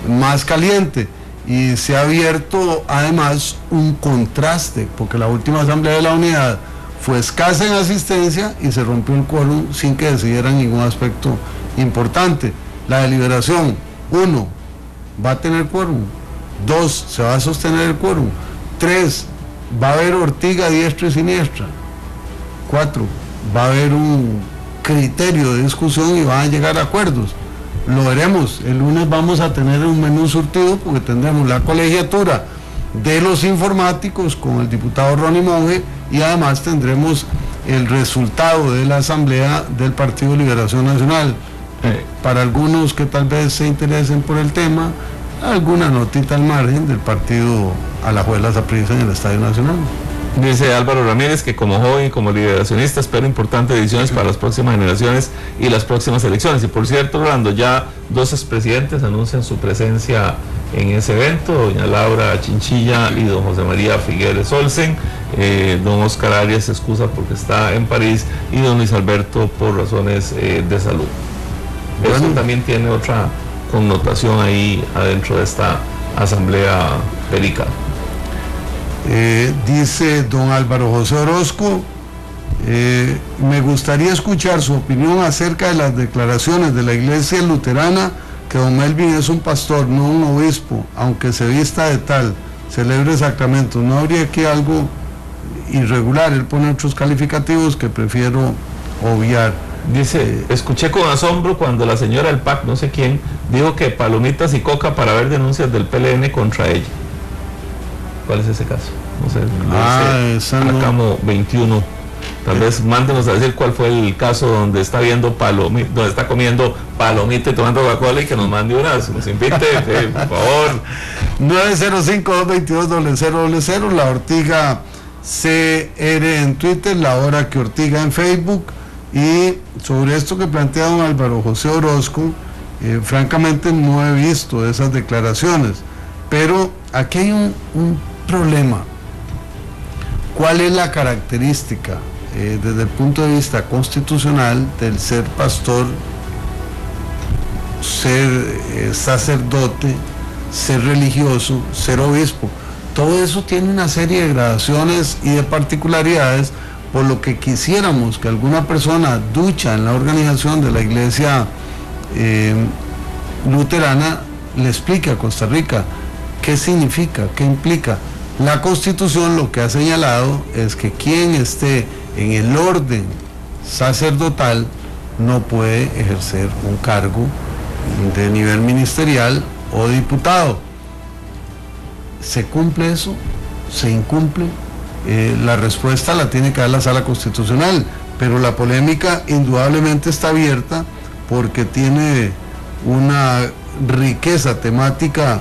más caliente y se ha abierto además un contraste, porque la última asamblea de la unidad fue escasa en asistencia y se rompió el quórum sin que decidieran ningún aspecto importante. La deliberación, 1, va a tener quórum, 2, se va a sostener el quórum, 3, va a haber ortiga diestra y siniestra, 4, va a haber un criterio de discusión y van a llegar a acuerdos. Lo veremos, el lunes vamos a tener un menú surtido porque tendremos la colegiatura de los informáticos con el diputado Ronnie Monge y además tendremos el resultado de la asamblea del Partido de Liberación Nacional. Para algunos que tal vez se interesen por el tema, alguna notita al margen del partido Alajuelas Saprissa en el Estadio Nacional. Dice Álvaro Ramírez que como joven y como liberacionista espero importantes decisiones para las próximas generaciones y las próximas elecciones. Y por cierto, Rolando, ya 2 expresidentes anuncian su presencia en ese evento, doña Laura Chinchilla y don José María Figueres Olsen. Don Oscar Arias se excusa porque está en París y don Luis Alberto por razones de salud. Eso también tiene otra connotación ahí adentro de esta asamblea perica. Dice don Álvaro José Orozco, me gustaría escuchar su opinión acerca de las declaraciones de la iglesia luterana que don Melvin es un pastor, no un obispo, aunque se vista de tal, celebre sacramentos. ¿No habría aquí algo irregular? Él pone otros calificativos que prefiero obviar. Dice, escuché con asombro cuando la señora del PAC, no sé quién, dijo que palomitas y coca para ver denuncias del PLN contra ella. ¿Cuál es ese caso? No sé, esa no. Acamo 21. Tal vez mándenos a decir cuál fue el caso donde está viendo donde está comiendo palomita y tomando Coca-Cola y que nos mande unas, nos invite, por favor. 905-222-0000, la Ortiga CR en Twitter, la hora que Ortiga en Facebook. Y sobre esto que plantea don Álvaro José Orozco, francamente no he visto esas declaraciones, pero aquí hay un problema. ¿Cuál es la característica desde el punto de vista constitucional del ser pastor, ser sacerdote, ser religioso, ser obispo? Todo eso tiene una serie de gradaciones y de particularidades, por lo que quisiéramos que alguna persona ducha en la organización de la iglesia luterana le explique a Costa Rica qué significa, qué implica. La Constitución lo que ha señalado es que quien esté en el orden sacerdotal no puede ejercer un cargo de nivel ministerial o diputado. ¿Se cumple eso? ¿Se incumple? La respuesta la tiene que dar la Sala Constitucional, pero la polémica indudablemente está abierta porque tiene una riqueza temática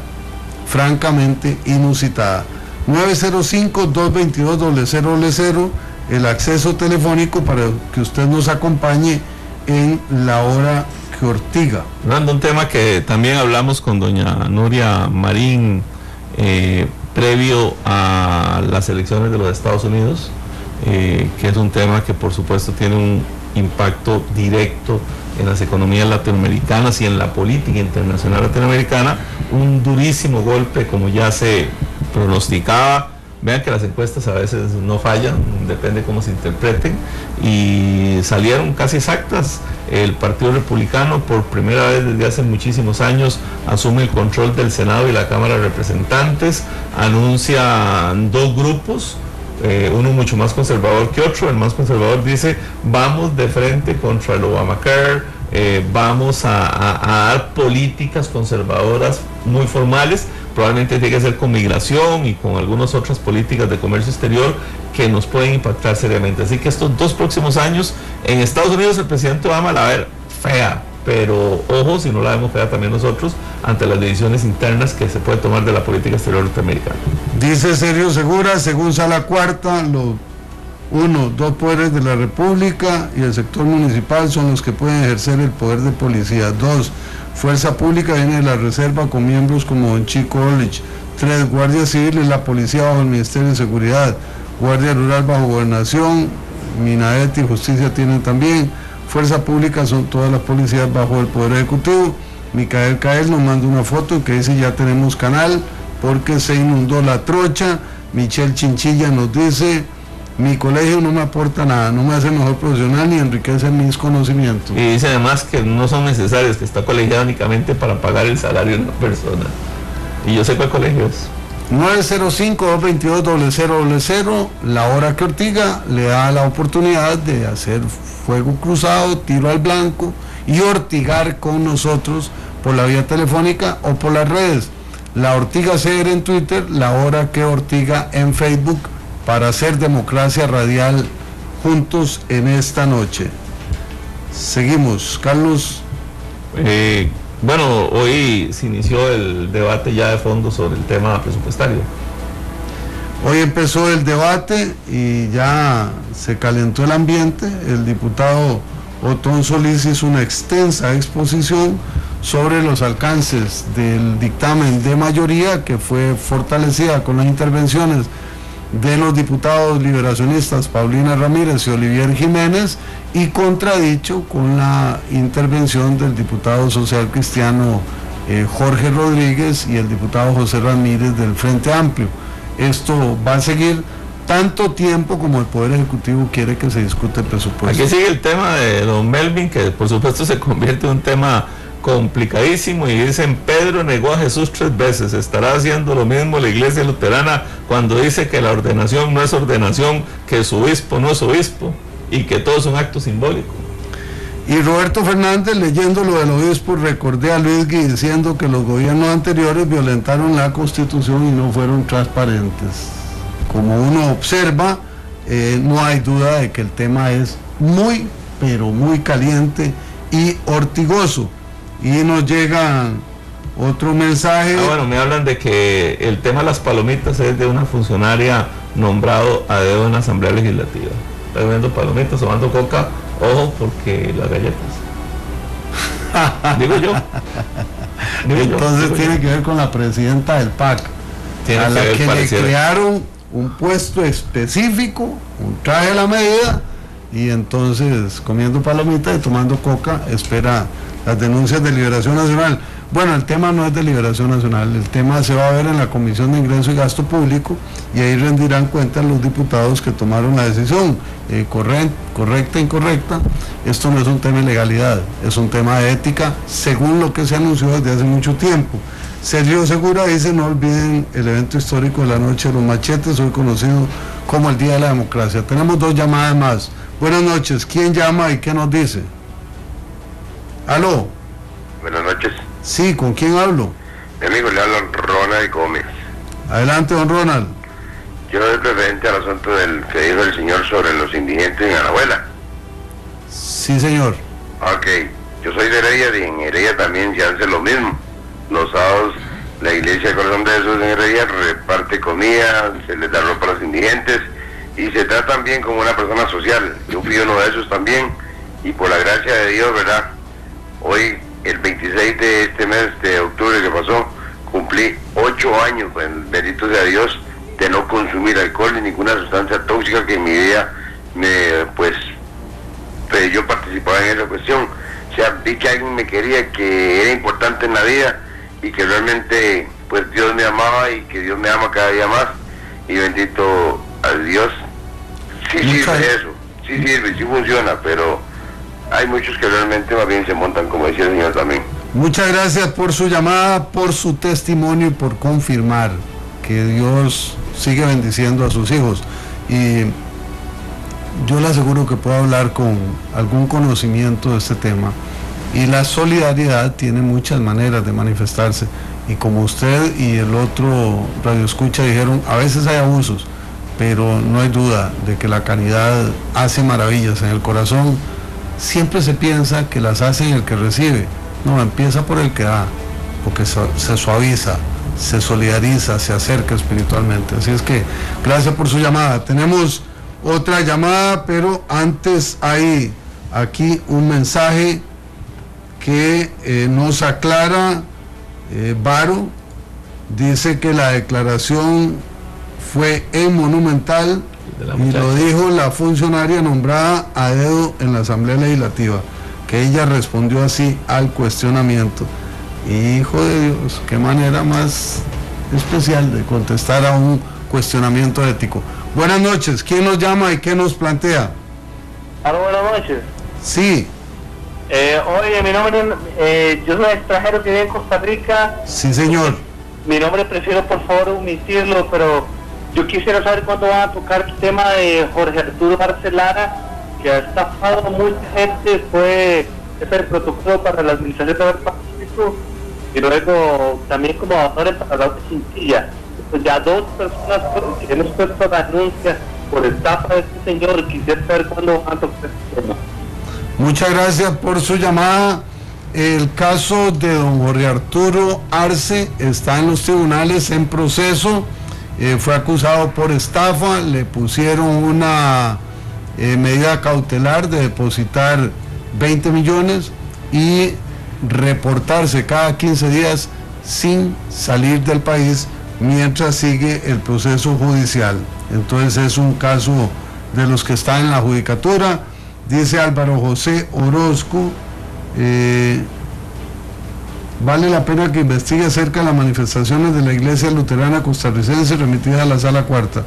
francamente inusitada. 905-222-0000, el acceso telefónico para que usted nos acompañe en la hora que Ortiga. Hablando un tema que también hablamos con doña Nuria Marín previo a las elecciones de los Estados Unidos, que es un tema que por supuesto tiene un impacto directo en las economías latinoamericanas y en la política internacional latinoamericana, un durísimo golpe como ya se pronosticaba. Vean que las encuestas a veces no fallan, depende cómo se interpreten, y salieron casi exactas. El Partido Republicano por primera vez desde hace muchísimos años asume el control del Senado y la Cámara de Representantes, anuncia 2 grupos, uno mucho más conservador que otro. El más conservador dice vamos de frente contra el Obamacare, vamos a dar políticas conservadoras muy formales, probablemente tiene que ser con migración y con algunas otras políticas de comercio exterior que nos pueden impactar seriamente. Así que estos 2 próximos años en Estados Unidos el presidente Obama la va a ver fea, pero ojo si no la vemos fea también nosotros ante las decisiones internas que se puede tomar de la política exterior norteamericana. Dice Sergio Segura, según Sala Cuarta, los 2 poderes de la República y el sector municipal son los que pueden ejercer el poder de policía. 2, fuerza pública viene de la reserva con miembros como Don Chico Orlich. 3 guardias civiles, la policía bajo el Ministerio de Seguridad, Guardia Rural bajo Gobernación, Minadet y Justicia tienen también, Fuerza Pública son todas las policías bajo el Poder Ejecutivo. Micael Cael nos manda una foto que dice ya tenemos canal porque se inundó la trocha. Michelle Chinchilla nos dice, mi colegio no me aporta nada, no me hace mejor profesional ni enriquece mis conocimientos. Y dice además que no son necesarios, que está colegiado únicamente para pagar el salario de una persona. Y yo sé cuál colegio es. 905-222-0000, la hora que Ortiga le da la oportunidad de hacer fuego cruzado, tiro al blanco y ortigar con nosotros por la vía telefónica o por las redes. La Ortiga CR en Twitter, la hora que Ortiga en Facebook, para hacer democracia radial juntos en esta noche. Seguimos, Carlos. Bueno, hoy se inició el debate ya de fondo sobre el tema presupuestario. Hoy empezó el debate y ya se calentó el ambiente. El diputado Otón Solís hizo una extensa exposición sobre los alcances del dictamen de mayoría, que fue fortalecida con las intervenciones de los diputados liberacionistas Paulina Ramírez y Olivier Jiménez, y contradicho con la intervención del diputado social cristiano Jorge Rodríguez y el diputado José Ramírez del Frente Amplio. Esto va a seguir tanto tiempo como el Poder Ejecutivo quiere que se discute el presupuesto. Aquí sigue el tema de don Melvin, que por supuesto se convierte en un tema complicadísimo, y dicen: Pedro negó a Jesús 3 veces, estará haciendo lo mismo la Iglesia Luterana cuando dice que la ordenación no es ordenación, que su obispo no es obispo y que todo es un acto simbólico. Y Roberto Fernández, leyendo lo del obispo, recordé a Luis Gui diciendo que los gobiernos anteriores violentaron la Constitución y no fueron transparentes. Como uno observa, no hay duda de que el tema es muy, pero muy caliente y ortigoso. Y nos llega otro mensaje. Bueno, me hablan de que el tema de las palomitas es de una funcionaria nombrado a dedo en la Asamblea Legislativa. Está bebiendo palomitas, tomando coca, ojo, porque las galletas. Digo yo. Entonces tiene que ver con la presidenta del PAC, a la que le crearon un puesto específico, un traje a la medida, y entonces comiendo palomitas y tomando coca espera las denuncias de Liberación Nacional. Bueno, el tema no es de Liberación Nacional, el tema se va a ver en la Comisión de Ingreso y Gasto Público, y ahí rendirán cuenta los diputados que tomaron la decisión, correcta, incorrecta. Esto no es un tema de legalidad, es un tema de ética, según lo que se anunció desde hace mucho tiempo. Sergio Segura dice: no olviden el evento histórico de la noche de los machetes, hoy conocido como el Día de la Democracia. Tenemos 2 llamadas más. Buenas noches, ¿quién llama y qué nos dice? ¿Aló? Buenas noches. Sí, ¿con quién hablo? Mi amigo, le habla Ronald Gómez. Adelante, don Ronald. Yo es referente al asunto del que dijo el señor sobre los indigentes en Alajuela. Sí, señor. Ok, yo soy de Heredia, y en Heredia también se hace lo mismo. Los sábados la Iglesia Corazón de Jesús en Heredia reparte comida, se les da ropa a los indigentes y se tratan bien como una persona social. Yo fui uno de esos también, y por la gracia de Dios, ¿verdad? Hoy, el 26 de este mes de octubre que pasó, cumplí 8 años, bendito sea Dios, de no consumir alcohol ni ninguna sustancia tóxica que en mi vida yo participaba en esa cuestión. O sea, vi que alguien me quería, que era importante en la vida y que realmente pues Dios me amaba y que Dios me ama cada día más, y bendito a Dios. Sí sirve eso, sí sirve, sí funciona, pero hay muchos que realmente más bien se montan, como decía el señor también. Muchas gracias por su llamada, por su testimonio y por confirmar que Dios sigue bendiciendo a sus hijos. Y yo le aseguro que puedo hablar con algún conocimiento de este tema. Y la solidaridad tiene muchas maneras de manifestarse. Y como usted y el otro radioescucha dijeron, a veces hay abusos, pero no hay duda de que la caridad hace maravillas en el corazón. Siempre se piensa que las hace el que recibe. No, empieza por el que da, porque se suaviza, se solidariza, se acerca espiritualmente. Así es que, gracias por su llamada. Tenemos otra llamada, pero antes hay aquí un mensaje que nos aclara Varo, dice que la declaración fue en Monumental y lo dijo la funcionaria nombrada a dedo en la Asamblea Legislativa, que ella respondió así al cuestionamiento. Hijo de Dios, qué manera más especial de contestar a un cuestionamiento ético. Buenas noches, ¿quién nos llama y qué nos plantea? Hola, buenas noches. Sí. Oye, mi nombre, yo soy extranjero que vive en Costa Rica. Sí, señor. Mi nombre prefiero por favor omitirlo, pero yo quisiera saber cuándo van a tocar el tema de Jorge Arturo Arce Lara, que ha estafado a mucha gente, fue el protocolo para la administración del Pacífico y luego también como donador en Parador de Cintilla. Pues ya 2 personas que hemos puesto la denuncia por estafa de este señor, quisiera saber cuándo van a tocar este tema. Muchas gracias por su llamada. El caso de don Jorge Arturo Arce está en los tribunales en proceso. Fue acusado por estafa, le pusieron una medida cautelar de depositar 20 millones y reportarse cada 15 días sin salir del país mientras sigue el proceso judicial. Entonces es un caso de los que está en la judicatura. Dice Álvaro José Orozco, vale la pena que investigue acerca de las manifestaciones de la Iglesia Luterana Costarricense remitida a la Sala Cuarta.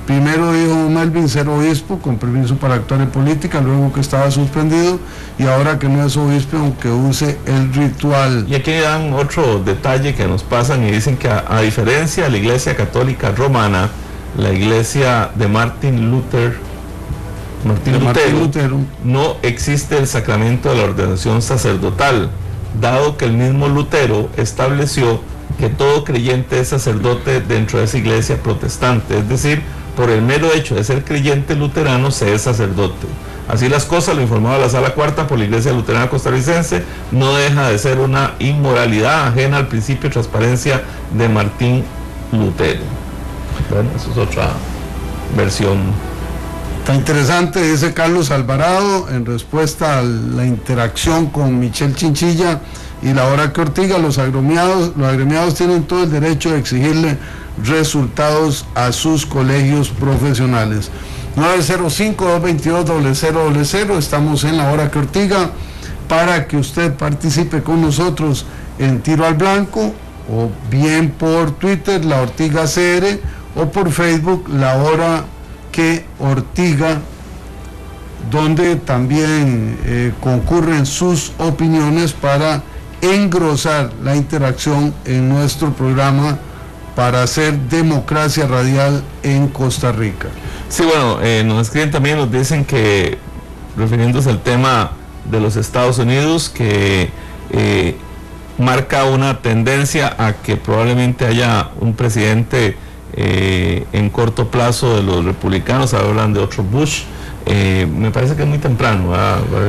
Primero dijo Melvin ser obispo, con permiso para actuar en política, luego que estaba suspendido, y ahora que no es obispo, aunque use el ritual. Y aquí dan otro detalle que nos pasan y dicen que a diferencia de la Iglesia Católica Romana, la Iglesia de Martín Lutero, no existe el sacramento de la ordenación sacerdotal, dado que el mismo Lutero estableció que todo creyente es sacerdote dentro de esa iglesia protestante, es decir, por el mero hecho de ser creyente luterano se es sacerdote. Así las cosas, lo informaba la Sala Cuarta por la Iglesia Luterana Costarricense, no deja de ser una inmoralidad ajena al principio de transparencia de Martín Lutero. Bueno, eso es otra versión. Está interesante, dice Carlos Alvarado, en respuesta a la interacción con Michelle Chinchilla y la hora que Ortiga, los agremiados tienen todo el derecho de exigirle resultados a sus colegios profesionales. 905-222-0000, estamos en la hora que Ortiga, para que usted participe con nosotros en Tiro al Blanco, o bien por Twitter, la Ortiga CR, o por Facebook, la hora que Ortiga, donde también concurren sus opiniones para engrosar la interacción en nuestro programa para hacer democracia radial en Costa Rica. Sí, bueno, nos escriben también, nos dicen que, refiriéndose al tema de los Estados Unidos, que marca una tendencia a que probablemente haya un presidente en corto plazo de los republicanos. Hablan de otro Bush. Me parece que es muy temprano,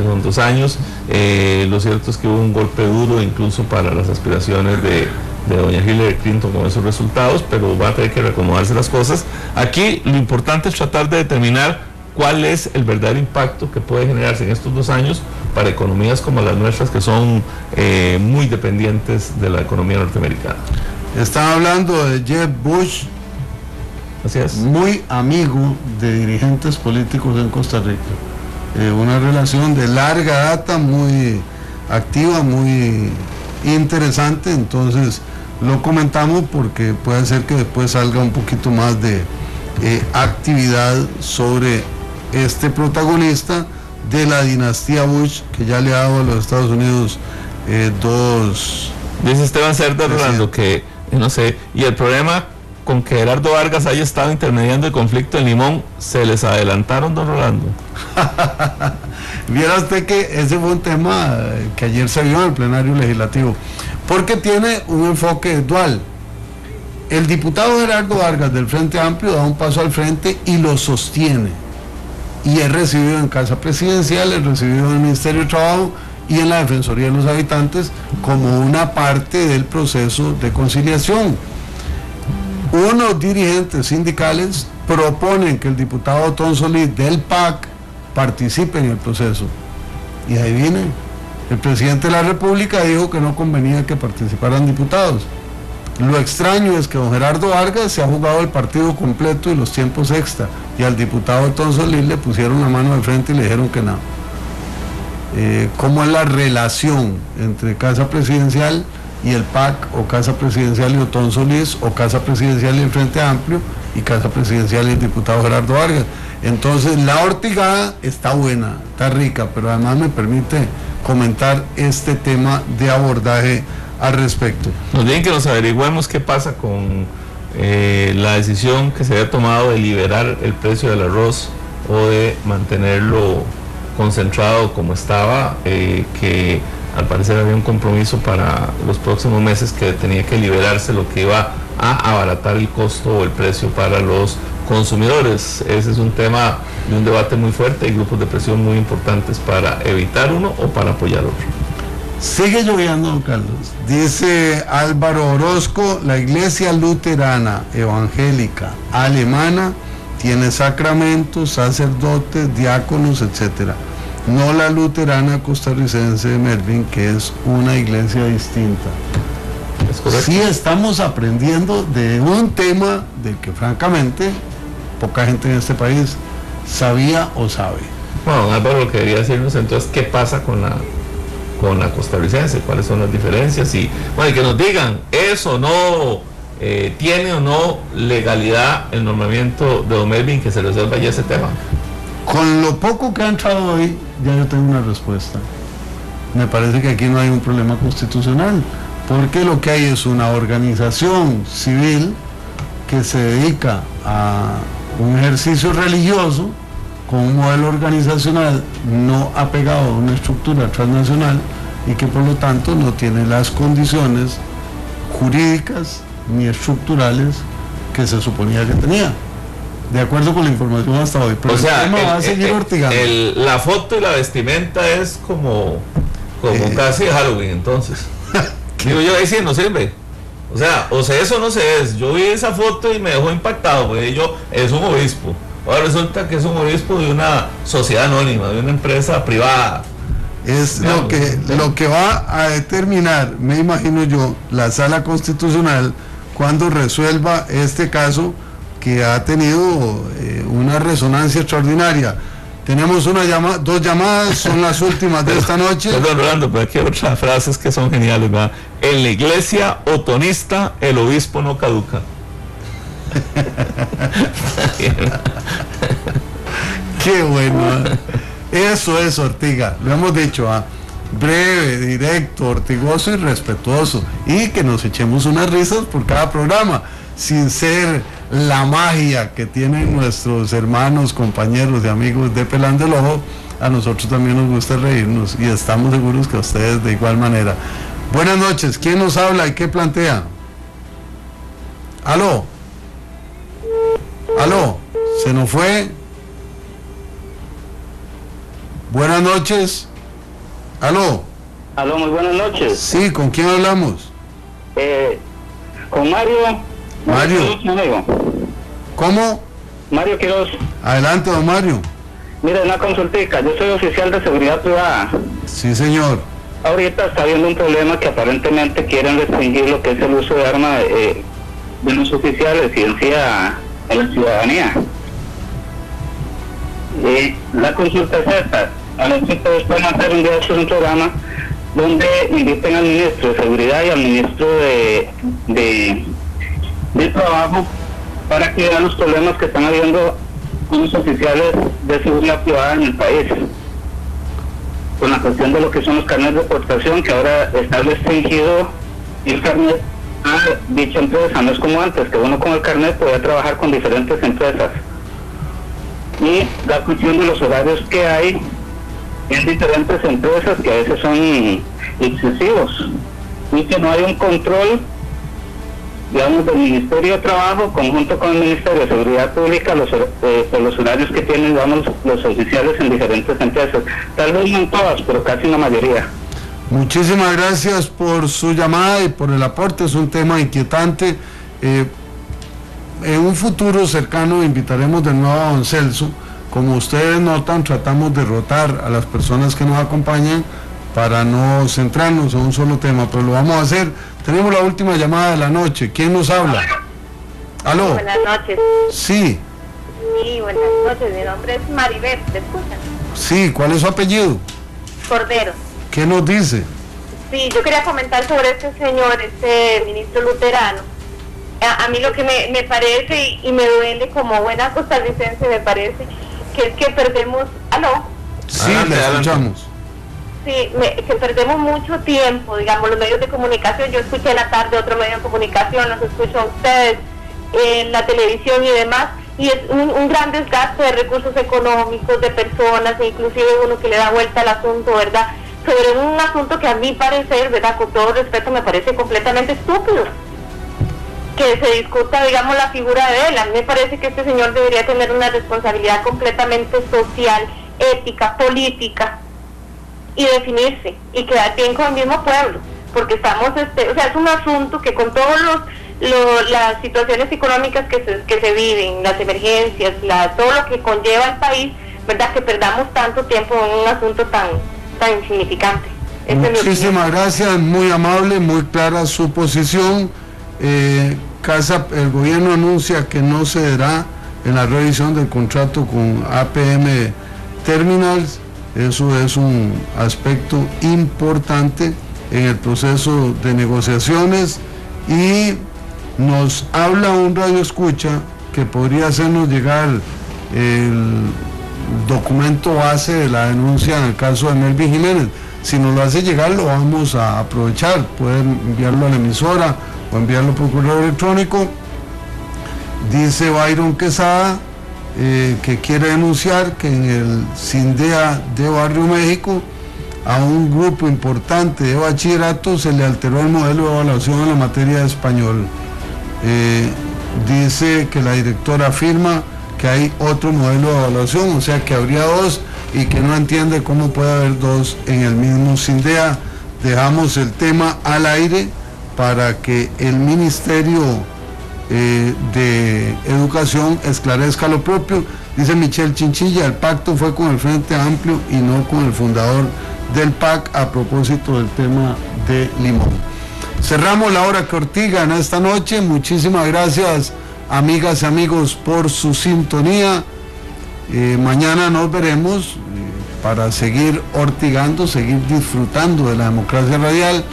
son 2 años. Lo cierto es que hubo un golpe duro incluso para las aspiraciones de doña Hillary Clinton con esos resultados, pero va a tener que reacomodarse las cosas. Aquí lo importante es tratar de determinar cuál es el verdadero impacto que puede generarse en estos 2 años para economías como las nuestras, que son muy dependientes de la economía norteamericana. Están hablando de Jeb Bush, así es, muy amigo de dirigentes políticos en Costa Rica. Una relación de larga data, muy activa, muy interesante. Entonces lo comentamos porque puede ser que después salga un poquito más de actividad sobre este protagonista de la dinastía Bush, que ya le ha dado a los Estados Unidos 2. Dice Esteban Cerda, Rolando, que no sé, y el problema con que Gerardo Vargas haya estado intermediando el conflicto en Limón, se les adelantaron, don Rolando. Viera usted que ese fue un tema que ayer se vio en el plenario legislativo, porque tiene un enfoque dual. El diputado Gerardo Vargas del Frente Amplio da un paso al frente y lo sostiene, y es recibido en Casa Presidencial, es recibido en el Ministerio de Trabajo y en la Defensoría de los Habitantes como una parte del proceso de conciliación. Unos dirigentes sindicales proponen que el diputado Tom Solís del PAC participe en el proceso, y ahí viene, el presidente de la República dijo que no convenía que participaran diputados, Lo extraño es que don Gerardo Vargas se ha jugado el partido completo y los tiempos extra, y al diputado Otón Solís le pusieron la mano de frente y le dijeron que no. ¿Cómo es la relación entre Casa Presidencial y el PAC, o Casa Presidencial y Otón Solís, o Casa Presidencial y el Frente Amplio, y Casa Presidencial y el diputado Gerardo Vargas? Entonces la ortigada está buena, está rica, pero además me permite comentar este tema de abordaje al respecto. Nos bien que nos averigüemos qué pasa con la decisión que se había tomado de liberar el precio del arroz o de mantenerlo concentrado como estaba, que al parecer había un compromiso para los próximos meses que tenía que liberarse, lo que iba a abaratar el costo o el precio para los consumidores. Ese es un tema de un debate muy fuerte y grupos de presión muy importantes para evitar uno o para apoyar otro. Sigue lloviendo, don Carlos. Dice Álvaro Orozco: la iglesia luterana evangélica alemana tiene sacramentos, sacerdotes, diáconos, etcétera. No la luterana costarricense de Melvin, que es una iglesia distinta. ¿Es correcto? Sí, estamos aprendiendo de un tema del que francamente poca gente en este país sabía o sabe. Bueno, Álvaro, lo que debería decirnos entonces qué pasa con la costarricense, cuáles son las diferencias, y bueno, y que nos digan, ¿es o no tiene o no legalidad el nombramiento de don Melvin, que se resuelva ya ese tema? Con lo poco que ha entrado hoy, ya yo tengo una respuesta. Me parece que aquí no hay un problema constitucional, porque lo que hay es una organización civil que se dedica a un ejercicio religioso con un modelo organizacional no apegado a una estructura transnacional, y que por lo tanto no tiene las condiciones jurídicas ni estructurales que se suponía que tenía, de acuerdo con la información hasta hoy. Pero o sea, el tema va a seguir ortigando. La foto y la vestimenta es como casi Halloween, entonces. Digo yo, ahí sí no sirve. O sea eso no se es. Yo vi esa foto y me dejó impactado, porque yo, es un obispo. Ahora resulta que es un obispo de una sociedad anónima, de una empresa privada. Es lo que va a determinar, me imagino yo, la Sala Constitucional cuando resuelva este caso, que ha tenido una resonancia extraordinaria. Tenemos dos llamadas, son las últimas de esta noche. Perdón, Rolando, pero aquí hay otras frases que son geniales, ¿verdad? En la iglesia otonista el obispo no caduca. Qué bueno. Eso es Ortiga, lo hemos dicho, breve, directo, ortigoso y respetuoso, y que nos echemos unas risas por cada programa, sin ser la magia que tienen nuestros hermanos, compañeros y amigos de Pelando el Ojo. A nosotros también nos gusta reírnos, y estamos seguros que a ustedes de igual manera. Buenas noches, ¿quién nos habla y qué plantea? ¿Aló? ¿Se nos fue? Buenas noches. ¿Aló? Muy buenas noches. Sí, ¿con quién hablamos? Con Mario. Mario. ¿Cómo? Mario Quiroz. Adelante, don Mario. Mira, una consultica, yo soy oficial de seguridad privada. Sí, señor. Ahorita está habiendo un problema que aparentemente quieren restringir lo que es el uso de armas de los oficiales y en sí a la ciudadanía. La consulta es esta: a ver si ustedes pueden hacer un día un programa donde inviten al ministro de Seguridad y al ministro de Trabajo para que vean los problemas que están habiendo con los oficiales de seguridad privada en el país, con la cuestión de lo que son los carnets de portación, que ahora está restringido el carnet a dicha empresa. No es como antes, que uno con el carnet podía trabajar con diferentes empresas, y la cuestión de los horarios que hay en diferentes empresas, que a veces son excesivos, y que no hay un control, digamos, del Ministerio de Trabajo conjunto con el Ministerio de Seguridad Pública por los horarios que tienen, digamos, los oficiales en diferentes empresas. Tal vez no en todas, pero casi en la mayoría. Muchísimas gracias por su llamada y por el aporte. Es un tema inquietante. En un futuro cercano invitaremos de nuevo a don Celso. Como ustedes notan, tratamos de rotar a las personas que nos acompañan para no centrarnos en un solo tema, pero lo vamos a hacer. Tenemos la última llamada de la noche. ¿Quién nos habla? ¿Aló? Buenas noches. Sí. Sí, buenas noches. Mi nombre es Maribel, ¿te escuchan? Sí, ¿cuál es su apellido? Cordero. ¿Qué nos dice? Sí, yo quería comentar sobre este señor, este ministro luterano. A mí lo que me parece y me duele como buena costarricense, me parece que es que perdemos... ¿Aló? Sí, le escuchamos. Sí, que perdemos mucho tiempo, digamos, los medios de comunicación. Yo escuché en la tarde otro medio de comunicación, los escucho a ustedes en la televisión y demás, y es un gran desgaste de recursos económicos, de personas, e inclusive uno que le da vuelta al asunto, ¿verdad? Sobre un asunto que a mi parecer, ¿verdad?, con todo respeto, me parece completamente estúpido que se discuta, digamos, la figura de él. A mí me parece que este señor debería tener una responsabilidad completamente social, ética, política, y definirse y quedar bien con el mismo pueblo, porque estamos, o sea, es un asunto que con todos las situaciones económicas que se viven, las emergencias, todo lo que conlleva el país, ¿verdad?, que perdamos tanto tiempo en un asunto tan insignificante. Muchísimas gracias, muy amable, muy clara su posición. El gobierno anuncia que no cederá en la revisión del contrato con APM Terminals. Eso es un aspecto importante en el proceso de negociaciones, y nos habla un radioescucha que podría hacernos llegar el documento base de la denuncia en el caso de Melvin Jiménez. Si nos lo hace llegar, lo vamos a aprovechar. Pueden enviarlo a la emisora o enviarlo por correo electrónico. Dice Byron Quesada que quiere denunciar que en el CINDEA de Barrio México a un grupo importante de bachillerato se le alteró el modelo de evaluación en la materia de español. Dice que la directora afirma que hay otro modelo de evaluación, o sea que habría dos, y que no entiende cómo puede haber dos en el mismo CINDEA. Dejamos el tema al aire para que el Ministerio de Educación esclarezca lo propio. Dice Michelle Chinchilla, el pacto fue con el Frente Amplio y no con el fundador del PAC, a propósito del tema de Limón. Cerramos la hora Ortiga en esta noche. Muchísimas gracias, amigas y amigos, por su sintonía. Mañana nos veremos para seguir ortigando, seguir disfrutando de la democracia radial.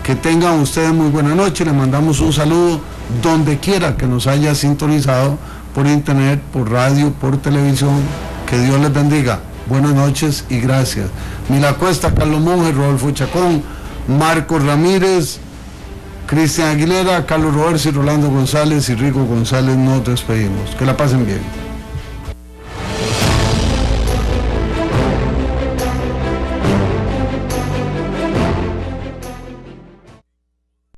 Que tengan ustedes muy buena noche. Les mandamos un saludo donde quiera que nos haya sintonizado, por internet, por radio, por televisión. Que Dios les bendiga. Buenas noches y gracias. Mila Cuesta, Carlos Monge, Rodolfo Chacón, Marcos Ramírez, Cristian Aguilera, Carlos Roberts y Rolando González y Rico González. Nos despedimos. Que la pasen bien.